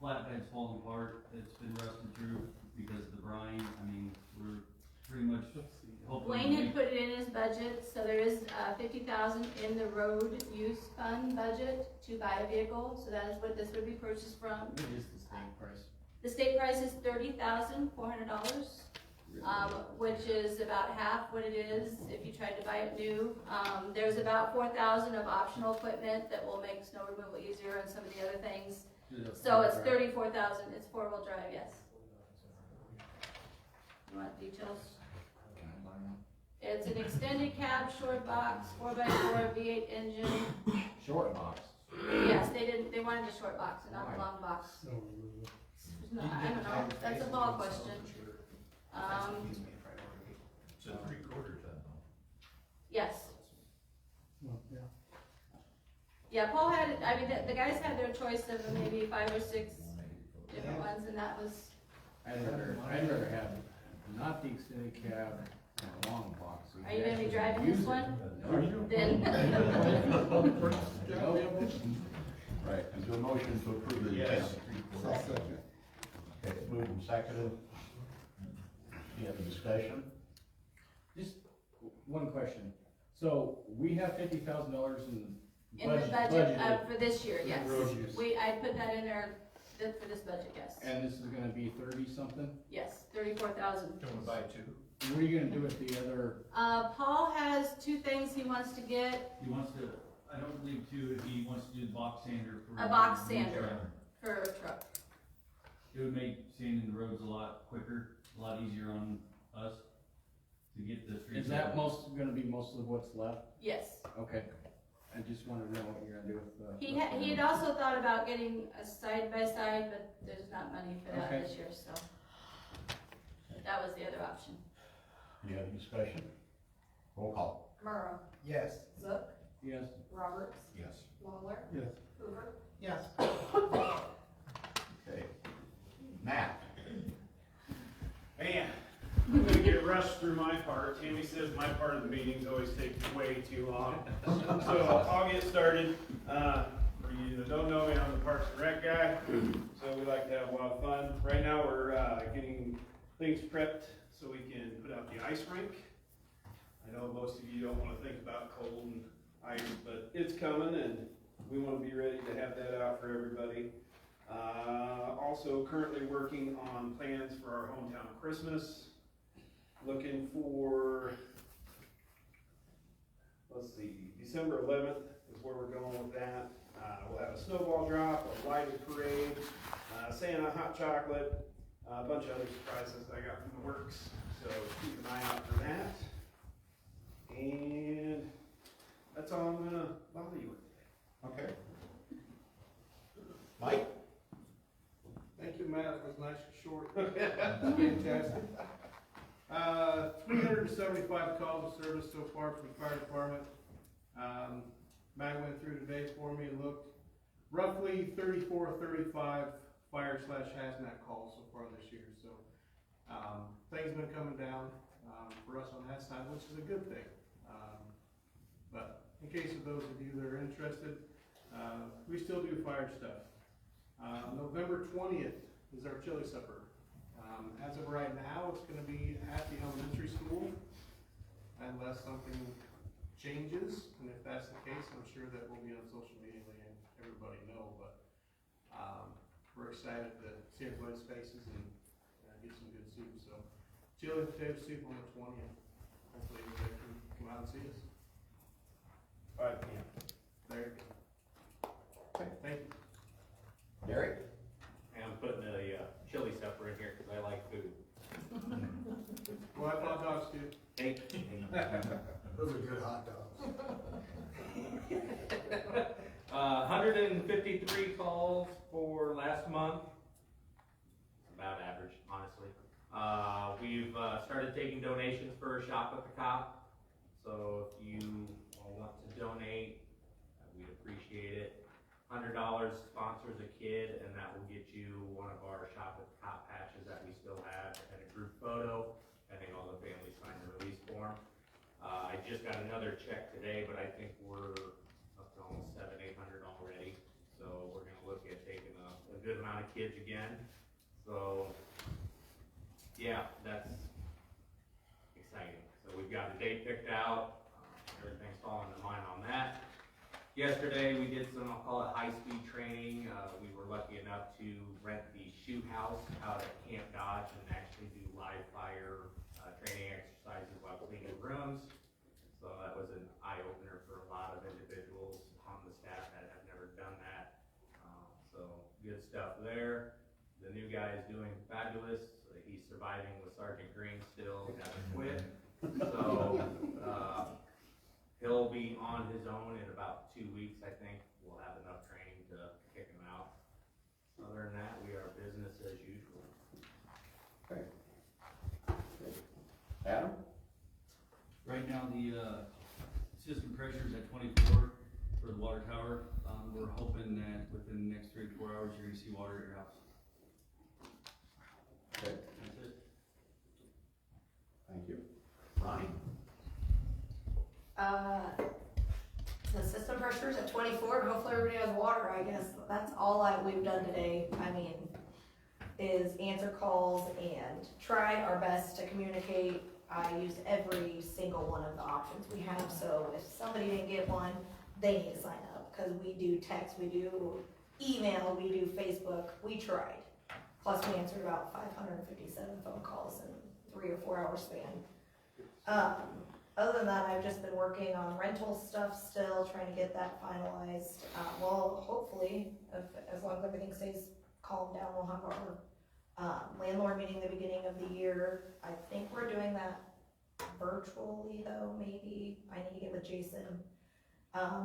Speaker 20: flatbed's falling apart, it's been rusting through because of the brine. I mean, we're pretty much hoping.
Speaker 1: Wayne had put it in his budget, so there is $50,000 in the road use fund budget to buy a vehicle, so that is what this would be purchased from.
Speaker 11: What is the state price?
Speaker 1: The state price is $30,400, which is about half what it is if you tried to buy it new. There's about $4,000 of optional equipment that will make snow removal easier and some of the other things. So it's $34,000, it's 4-wheel drive, yes. You want details? It's an extended cab, short box, 4x4 V8 engine.
Speaker 11: Short box.
Speaker 1: Yes, they wanted a short box and not a long box. No, I don't know, that's a ball question.
Speaker 5: It's a 3/4 ton though.
Speaker 1: Yes.
Speaker 15: Yeah.
Speaker 1: Yeah, Paul had, I mean, the guys had their choice of maybe 5 or 6 different ones, and that was,
Speaker 11: I'd rather have not the extended cab and a long box.
Speaker 1: are you gonna be driving this one?
Speaker 11: Are you?
Speaker 1: Then.
Speaker 6: Right, and do a motion to approve the.
Speaker 5: Yes.
Speaker 6: Okay, it's moved and seconded. Any other discussion?
Speaker 11: Just one question. So we have $50,000
Speaker 1: In the budget, for this year, yes. I put that in there for this budget, yes.
Speaker 11: And this is gonna be 30 something?
Speaker 1: Yes, 34,000.
Speaker 5: Can we buy 2?
Speaker 11: What are you gonna do with the other?
Speaker 1: Paul has 2 things he wants to get.
Speaker 20: He wants to, I don't believe 2, he wants to do the box sander for.
Speaker 1: A box
Speaker 20: the
Speaker 1: sander
Speaker 20: truck.
Speaker 1: for a truck.
Speaker 20: It would make sanding the roads a lot quicker, a lot easier on us to get the streets.
Speaker 11: Is that gonna be mostly what's left?
Speaker 1: Yes.
Speaker 11: Okay. I just wanted to know what you're gonna do with
Speaker 1: He had also thought about getting a side-by-side, but there's not money for that this year, so. That was the other option.
Speaker 6: Any other discussion? Roll call.
Speaker 14: Murrow,
Speaker 15: Yes.
Speaker 14: Zook,
Speaker 11: Yes.
Speaker 14: Roberts,
Speaker 5: Yes.
Speaker 14: Lawler,
Speaker 15: Yes.
Speaker 14: Hoover.
Speaker 15: Yes.
Speaker 6: Okay. Matt?
Speaker 10: Man, I'm gonna get rushed through my part. Tammy says my part of the meetings always take way too long. So I'll get started. For you that don't know me, I'm the Parks and Rec guy. So we like to have a lot of fun. Right now, we're getting things prepped so we can put out the ice rink. I know most of you don't want to think about cold and ice, but it's coming and we want to be ready to have that out for everybody. Also currently working on plans for our hometown Christmas. Looking for, let's see, December 11th is where we're going with that. We'll have a snowball drop, a lighted parade, Santa, hot chocolate, a bunch of other surprises I got in the works. So keep an eye out for that. And that's all I'm gonna bother you with today.
Speaker 6: Okay. Mike?
Speaker 15: Thank you, Matt, it was nice and short. Fantastic. 375 calls of service so far from the fire department. Matt went through today for me and looked, roughly 34, 35 fire/hazmat calls so far this year. So things have been coming down for us on that side, which is a good thing. But in case of those of you that are interested, we still do fire stuff. November 20th is our chili supper. As of right now, it's going to be at the elementary school, unless something changes. And if that's the case, I'm sure that will be on social media and everybody know. But we're excited to see everybody's faces and get some good soup. So chili and potato soup on the 20th. Hopefully everybody can come out and see us. 5 p.m. There you go. Okay, thank you.
Speaker 6: Derek?
Speaker 21: I'm putting a chili supper in here because I like food.
Speaker 15: Well, I hot dogs too.
Speaker 21: Hey.
Speaker 15: Those are good hot dogs.
Speaker 21: 153 calls for last month. started taking donations for Shop with the Cop. So if you want to donate, we'd appreciate it. $100 sponsors a kid, and that will get you one of our Shop with the Cop patches that we still have, and a group photo, pending all the families sign the release form. I just got another check today, but I think we're up to almost $700-800 already. So we're gonna look at taking a good amount of kids again. So yeah, that's exciting. So we've got a date picked out. Everything's falling into line on that. Yesterday we did some, I'll call it high-speed training. We were lucky enough to rent the shoot house out at Camp Dodge and actually do live fire training exercises while cleaning rooms. So that was an eye-opener for a lot of individuals on the staff that have never done that. So good stuff there. The new guy is doing fabulous. He's surviving with Sergeant Green still, he hasn't quit. So he'll be on his own in about 2 weeks, I think. We'll have enough training to kick him out. Other than that, we are business as usual.
Speaker 6: Okay. Adam?
Speaker 20: Right now, the system pressure is at 24 for the water tower. We're hoping that within the next 3 to 4 hours, you're gonna see water at your house.
Speaker 6: Okay,
Speaker 20: That's it.
Speaker 6: thank you. Ronnie?
Speaker 14: The system pressure is at 24, and hopefully everybody has water, I guess. That's all we've done today. I mean, is answer calls and try our best to communicate. I used every single one of the options we have, so if somebody didn't get one, they need to sign up, because we do text, we do email, we do Facebook, we tried. Plus we answered about 557 phone calls in 3 or 4 hour span. Other than that, I've just been working on rental stuff still, trying to get that finalized. Well, hopefully, as long as everything stays calm down, we'll have our landlord meeting the beginning of the year. I think we're doing that virtually though, maybe. I need to get with Jason.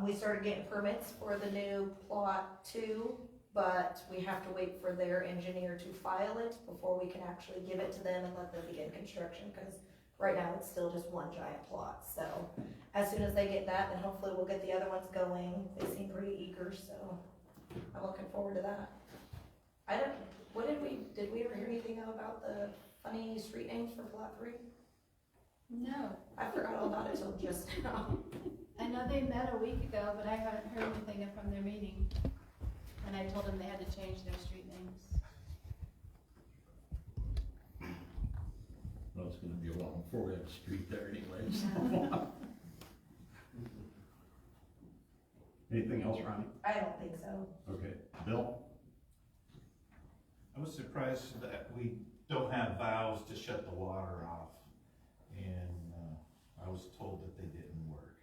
Speaker 14: We started getting permits for the new plot 2, but we have to wait for their engineer to file it before we can actually give it to them and let them begin construction, because right now it's still just one giant plot. So as soon as they get that, then hopefully we'll get the other ones going. They seem pretty eager, so I'm looking forward to that. Did we ever hear anything about the funny street names for plot 3?
Speaker 1: No.
Speaker 14: I forgot all about it till just now.
Speaker 1: I know they met a week ago, but I haven't heard anything from their meeting. And I told them they had to change their street names.
Speaker 6: Well, it's gonna be a while before we have a street there anyways. Anything else, Ronnie?
Speaker 14: I don't think so.
Speaker 6: Okay, Bill?
Speaker 5: I was surprised that we don't have valves to shut the water off, and I was told that they didn't work.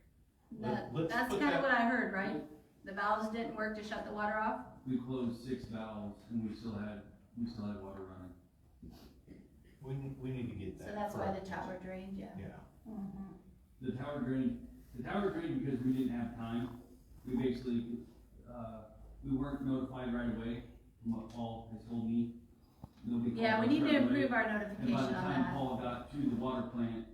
Speaker 1: That's kind of what I heard, right? The valves didn't work to shut the water off?
Speaker 20: We closed 6 valves and we still had water running.
Speaker 5: We need to get that.
Speaker 1: So that's why the
Speaker 5: corrected.
Speaker 1: tower drained, yeah.
Speaker 5: Yeah.
Speaker 1: Mm-hmm.
Speaker 20: The tower drained because we didn't have time. We basically, we weren't notified right away from what Paul has told me. Nobody called
Speaker 1: Yeah, we
Speaker 20: us
Speaker 1: need
Speaker 20: right
Speaker 1: to
Speaker 20: away.
Speaker 1: improve our
Speaker 20: And
Speaker 1: notification
Speaker 20: by the
Speaker 1: on
Speaker 20: time
Speaker 1: that.
Speaker 20: Paul got to the water plant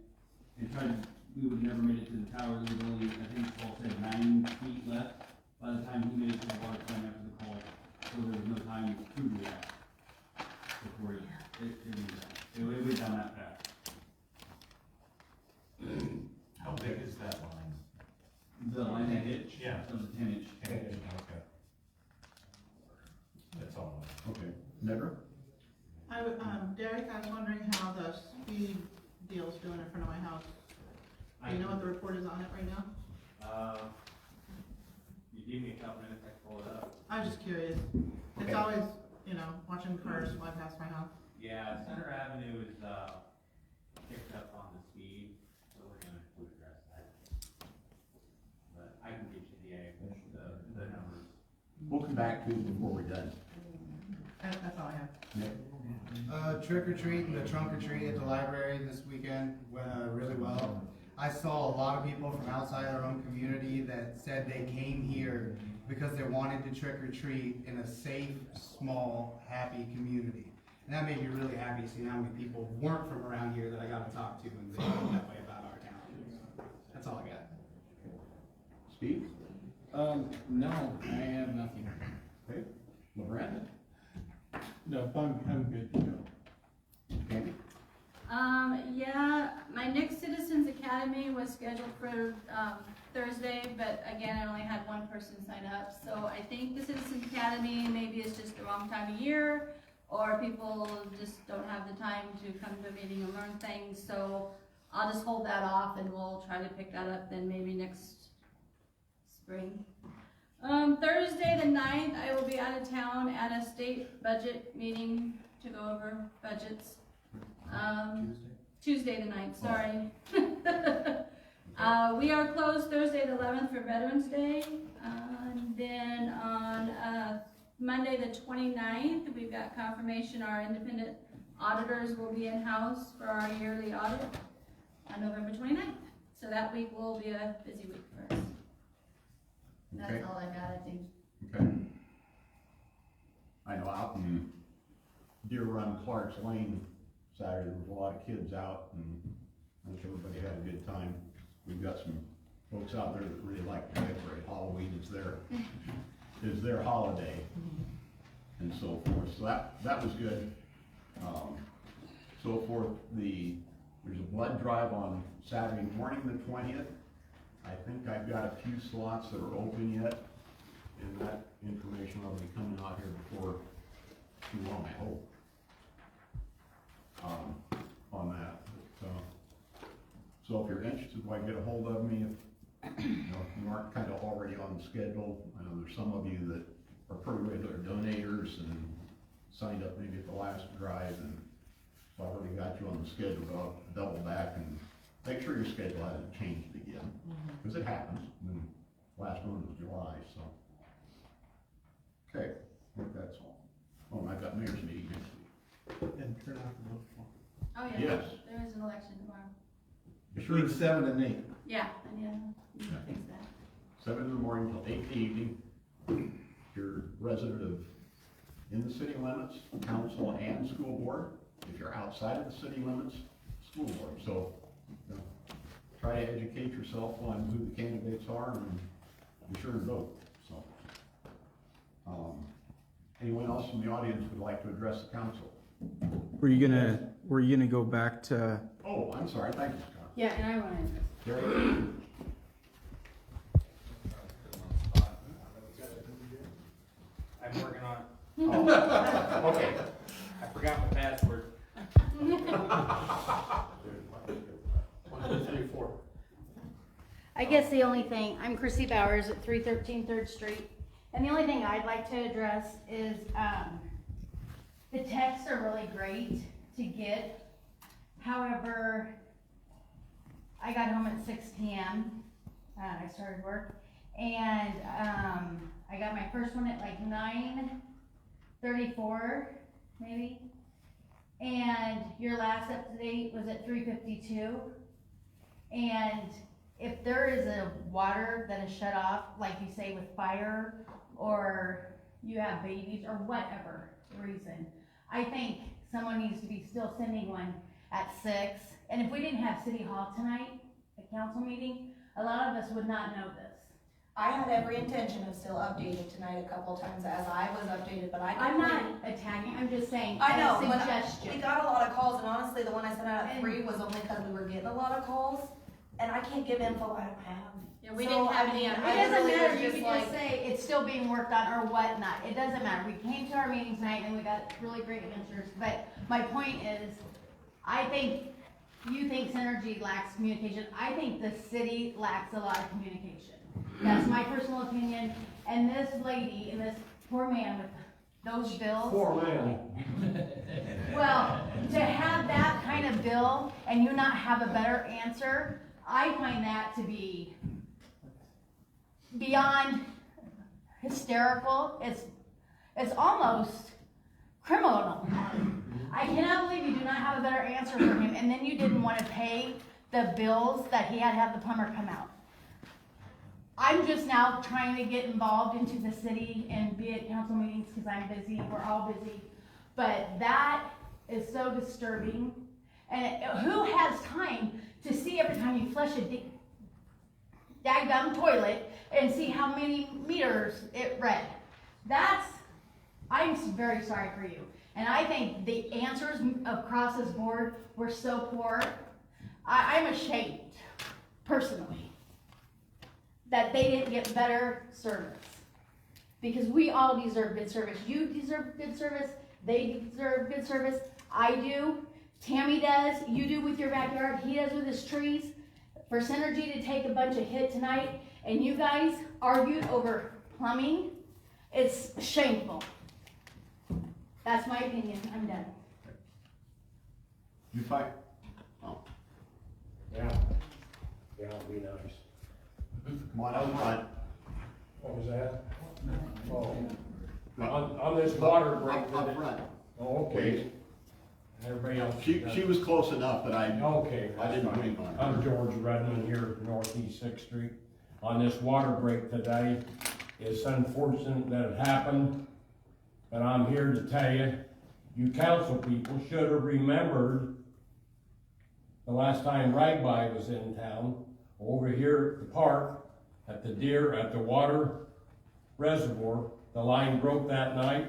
Speaker 20: and we would have never made it to the tower. There was only, I think Paul said 9 feet left by the time he made it to the water plant after the call. So there was no time to react before it went down that fast.
Speaker 5: How big is that line?
Speaker 20: The line that hit?
Speaker 5: Yeah.
Speaker 20: It was a 10-inch.
Speaker 5: Okay. That's all.
Speaker 6: Okay, Never?
Speaker 18: Derek, I was wondering how the speed deal's doing in front of my house. Do you know what the report is on it right now?
Speaker 21: You give me a couple minutes, I can pull it up.
Speaker 18: I was just curious. It's
Speaker 6: Okay.
Speaker 18: always, watching cars fly past my house.
Speaker 21: Yeah, Center Avenue is, picked up on the speed, so we're gonna address that. But I can get you the numbers.
Speaker 6: We'll come back to you before we're done.
Speaker 18: That's all I have.
Speaker 6: Nick?
Speaker 3: Trick or treat and the trunk or treat at the library this weekend went really well. I saw a lot of people from outside our own community that said they came here because they wanted to trick or treat in a safe, small, happy community. that made me really happy seeing how many people weren't from around here that I got to talk to and they felt that way about our town. So, that's all I got.
Speaker 6: Steve?
Speaker 11: No, I have nothing.
Speaker 6: Okay. LeBrand?
Speaker 15: No, I'm good to go.
Speaker 6: Candy?
Speaker 1: Yeah, my next Citizens Academy was scheduled for, Thursday, but again, I only had one person sign up. So I think the Citizens Academy maybe is just the wrong time of year, or people just don't have the time to come to a meeting and learn things. So I'll just hold that off and we'll try to pick that up then maybe next spring. Thursday the 9th, I will be out of town at a state budget meeting to go over budgets. Tuesday the 9th, sorry. We are closed Thursday the 11th for Veterans Day. And then on Monday the 29th, we've got confirmation our independent auditors will be in-house for our yearly audit on November 29th. So that week will be a busy week for us. That's
Speaker 6: Okay.
Speaker 1: all I got, I think.
Speaker 6: Okay. I know out in Deer Run, Clark's Lane, Saturday, there was a lot of kids out, and I think everybody had a good time. We've got some folks out there that really like to decorate. Halloween is their holiday, and so forth. So that was good. So forth, there's a blood drive on Saturday morning, the 20th. I think I've got a few slots that are open yet, and that information will be coming out here before too long, I hope, on that. So if you're interested, why get a hold of me if you aren't kind of already on the schedule. I know there's some of you that are pretty regular donators and signed up maybe at the last drive, and so I've already got you on the schedule, but I'll double back and make sure your schedule hasn't changed again, because it happens. I mean, last one was July, so. Okay, I think that's all. Oh, and I've got mayor's meeting next week.
Speaker 15: And turn out the vote for.
Speaker 1: Oh yeah,
Speaker 6: Yes.
Speaker 1: there is an election tomorrow.
Speaker 15: Between 7 and 8.
Speaker 1: Yeah, I need to fix that.
Speaker 6: 7 in the morning till 8 in the evening. If you're a resident of in the city limits, council and school board. If you're outside of the city limits, school board. So try to educate yourself on who the candidates are and be sure to vote. So, anyone else from the audience would like to address the council?
Speaker 7: Were you gonna go back to?
Speaker 6: Oh, I'm sorry. Thank you, Scott.
Speaker 17: Yeah, and I wanted.
Speaker 6: Gary?
Speaker 11: I'm working on it.
Speaker 6: Oh, okay.
Speaker 11: I forgot my password.
Speaker 15: 1, 2, 3, 4.
Speaker 17: I guess the only thing, I'm Chrissy Bowers at 313 3rd Street, and the only thing I'd like to address is, the texts are really great to get. However, I got home at 6 p.m. I started work, and I got my first one at like 9:34, maybe. And your last up to date was at 3:52. And if there is a water that is shut off, like you say with fire, or you have babies, or whatever reason, I think someone needs to be still sending one at 6. And if we didn't have City Hall tonight, a council meeting, a lot of us would not know this.
Speaker 14: I had every intention of still updating tonight a couple times as I was updated, but I
Speaker 17: I'm not attacking, I'm just saying,
Speaker 14: I know,
Speaker 17: as a
Speaker 14: but
Speaker 17: suggestion.
Speaker 14: we got a lot of calls, and honestly, the one I sent out at 3 was only because we were getting a lot of calls, and I can't give info I don't have.
Speaker 1: Yeah, we didn't have any.
Speaker 17: It doesn't matter, you can just say it's still being worked on or whatnot, it doesn't matter. We came to our meeting tonight and we got really great answers, but my point is, I think you think Synergy lacks communication, I think the city lacks a lot of communication. That's my personal opinion, and this lady and this poor man with those bills.
Speaker 4: Poor man.
Speaker 17: Well, to have that kind of bill and you not have a better answer, I find that to be beyond hysterical. It's almost criminal. I cannot believe you do not have a better answer for him, and then you didn't want to pay the bills that he had to have the plumber come out. I'm just now trying to get involved into the city and be at council meetings because I'm busy, we're all busy. But that
Speaker 9: is so disturbing. And who has time to see every time you flush a daggum toilet and see how many meters it read? I'm very sorry for you. And I think the answers across this board were so poor. I'm ashamed, personally, that they didn't get better service. Because we all deserve good service. You deserve good service. They deserve good service. I do. Tammy does. You do with your backyard. He does with his trees. For Synergy to take a bunch of hit tonight, and you guys argued over plumbing, it's shameful. That's my opinion. I'm done.
Speaker 6: You fight? Oh.
Speaker 22: Yeah, it'll be nice.
Speaker 6: Come on out front.
Speaker 22: What was that? Oh, on this water break.
Speaker 6: Up front.
Speaker 22: Oh, okay. Everybody else.
Speaker 6: She was close enough that I didn't wing on her.
Speaker 22: I'm George Redmond here, Northeast 6th Street. On this water break today, it's unfortunate that it happened, but I'm here to tell you, you council people should have remembered the last time Ragby was in town, over here at the park, at the water reservoir, the line broke that night.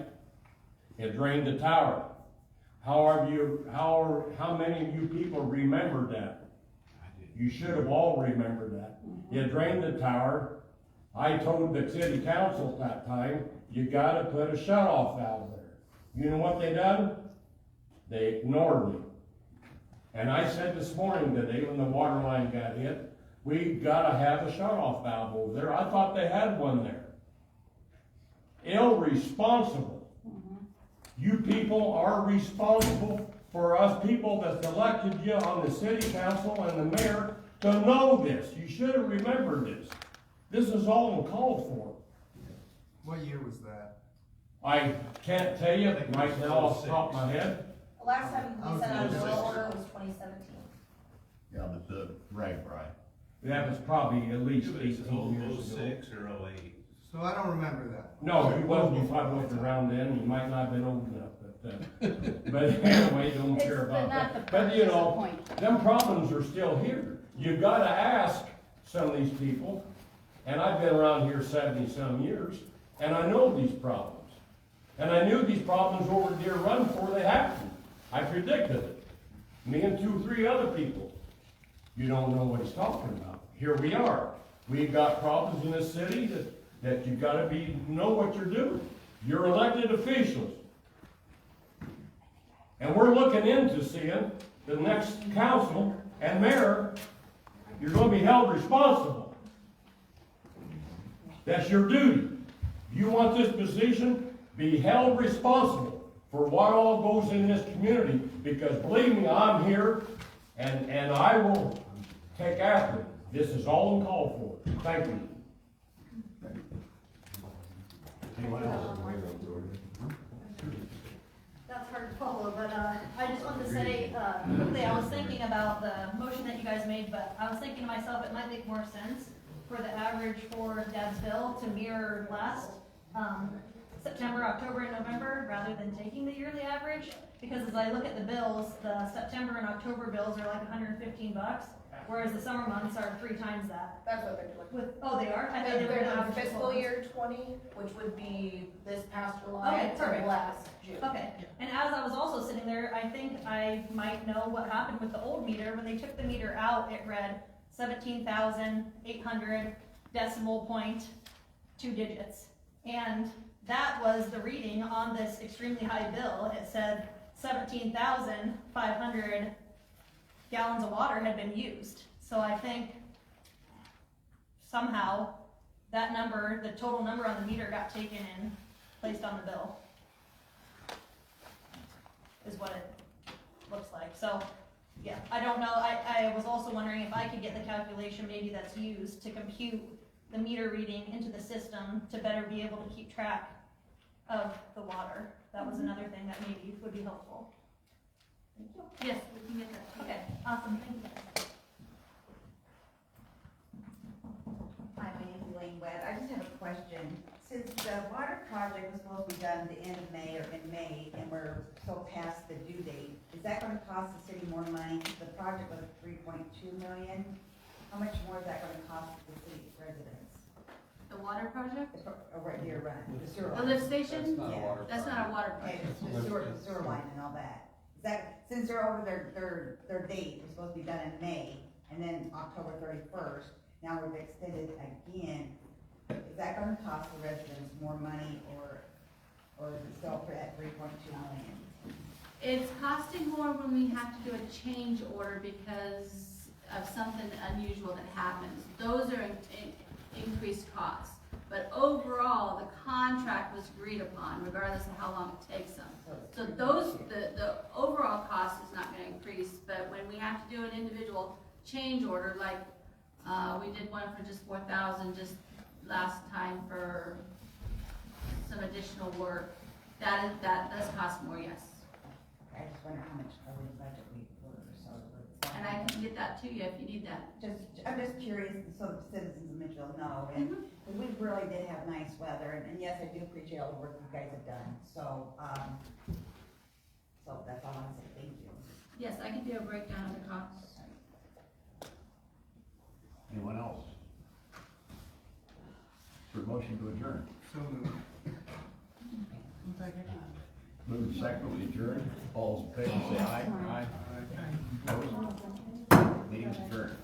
Speaker 22: It drained the tower. How many of you people remembered that? You should have all remembered that. You drained the tower. I told the city council at that time, you gotta put a shut-off valve there. You know what they done? They ignored me. And I said this morning today when the water line got hit, we gotta have a shut-off valve over there. I thought they had one there. Irresponsible. You people are responsible for us people that's elected you on the city council and the mayor to know this. You should have remembered this. This is all uncalled for.
Speaker 3: What year was that?
Speaker 22: I can't tell you right now off the top of my head.
Speaker 14: The last time we sent out a bill order was 2017.
Speaker 6: Yeah, but the Ragby.
Speaker 22: That was probably at least 18 years ago.
Speaker 5: 06 or 08.
Speaker 3: So I don't remember that.
Speaker 22: No, you wasn't around then, you might not have been old enough, but anyway, don't care about that. But you know, them problems are still here. You've gotta ask some of these people, and I've been around here 70-some years, and I know these problems. And I knew these problems over Deer Run before they happened. I predicted it. Me and 2 or 3 other people. You don't know what he's talking about. Here we are. We've got problems in this city that you've gotta know what you're doing. You're elected officials. And we're looking into seeing the next council and mayor, you're gonna be held responsible. That's your duty. You want this position, be held responsible for what all goes in this community, because believe me, I'm here and I will take after it. This is all uncalled for. Thank you.
Speaker 13: That's hard to follow, but I just wanted to say quickly, I was thinking about the motion that you guys made, but I was thinking to myself, it might make more sense for the average for Dad's bill to mirror last September, October, and November, rather than taking the yearly average, because as I look at the bills, the September and October bills are like $115, whereas the summer months are 3 times that.
Speaker 14: That's what they're doing.
Speaker 13: Oh, they are? I thought they were
Speaker 14: They're
Speaker 13: average
Speaker 14: doing fiscal
Speaker 13: as well.
Speaker 14: year 20, which would be this past July
Speaker 13: Okay,
Speaker 14: to
Speaker 13: perfect.
Speaker 14: last June.
Speaker 13: Okay, and as I was also sitting there, I think I might know what happened with the old meter. When they took the meter out, it read 17,800 decimal point 2 digits. And that was the reading on this extremely high bill. It said 17,500 gallons of water had been used. So I think somehow that number, the total number on the meter got taken and placed on the bill. Is what it looks like. So, yeah, I don't know. I was also wondering if I could get the calculation maybe that's used to compute the meter reading into the system to better be able to keep track of the water. That was another thing that maybe would be helpful. Thank you. Yes, we can get that. Okay, awesome. Thank you.
Speaker 23: Hi, my name is Elaine Webb. I just have a question. Since the water project was supposed to be done at the end of May or in May, and we're so past the due date, that gonna cost the city more money? The project was 3.2 million. How much more is that gonna cost the city residents?
Speaker 1: The water project?
Speaker 23: Right here, right, the sewer
Speaker 1: The
Speaker 23: line.
Speaker 1: lift station?
Speaker 23: not a
Speaker 1: Yeah,
Speaker 23: water
Speaker 1: that's not a water
Speaker 23: Okay,
Speaker 1: project.
Speaker 23: the sewer line and all that. Is that, since they're over their date, was supposed to be done in May, and then October 31st, now we've extended again. Is that gonna cost the residents more money, or is it still at 3.2 million?
Speaker 1: It's costing more when we have to do a change order because of something unusual that happens. Those are increased costs. But overall, the contract was agreed upon regardless of how long it takes them. So those, the overall cost is not gonna increase, but when we have to do an individual change order, like, we did one for just 4,000 just last time for some additional work, that does cost more, yes.
Speaker 23: I just wonder how much over the budget we were, so.
Speaker 1: And I can get that to you if you need that.
Speaker 23: I'm just curious, so the citizens of Mitchellville know, and we really did have nice weather, and yes, I do appreciate all the work you guys have done, so, so that's all I want to say, thank you.
Speaker 1: Yes, I can do a breakdown of the costs.
Speaker 6: Anyone else? For a motion to adjourn?
Speaker 3: So moved.
Speaker 6: Move to second, we adjourn. All those in favor say aye. Aye. Opposed? Meeting's adjourned.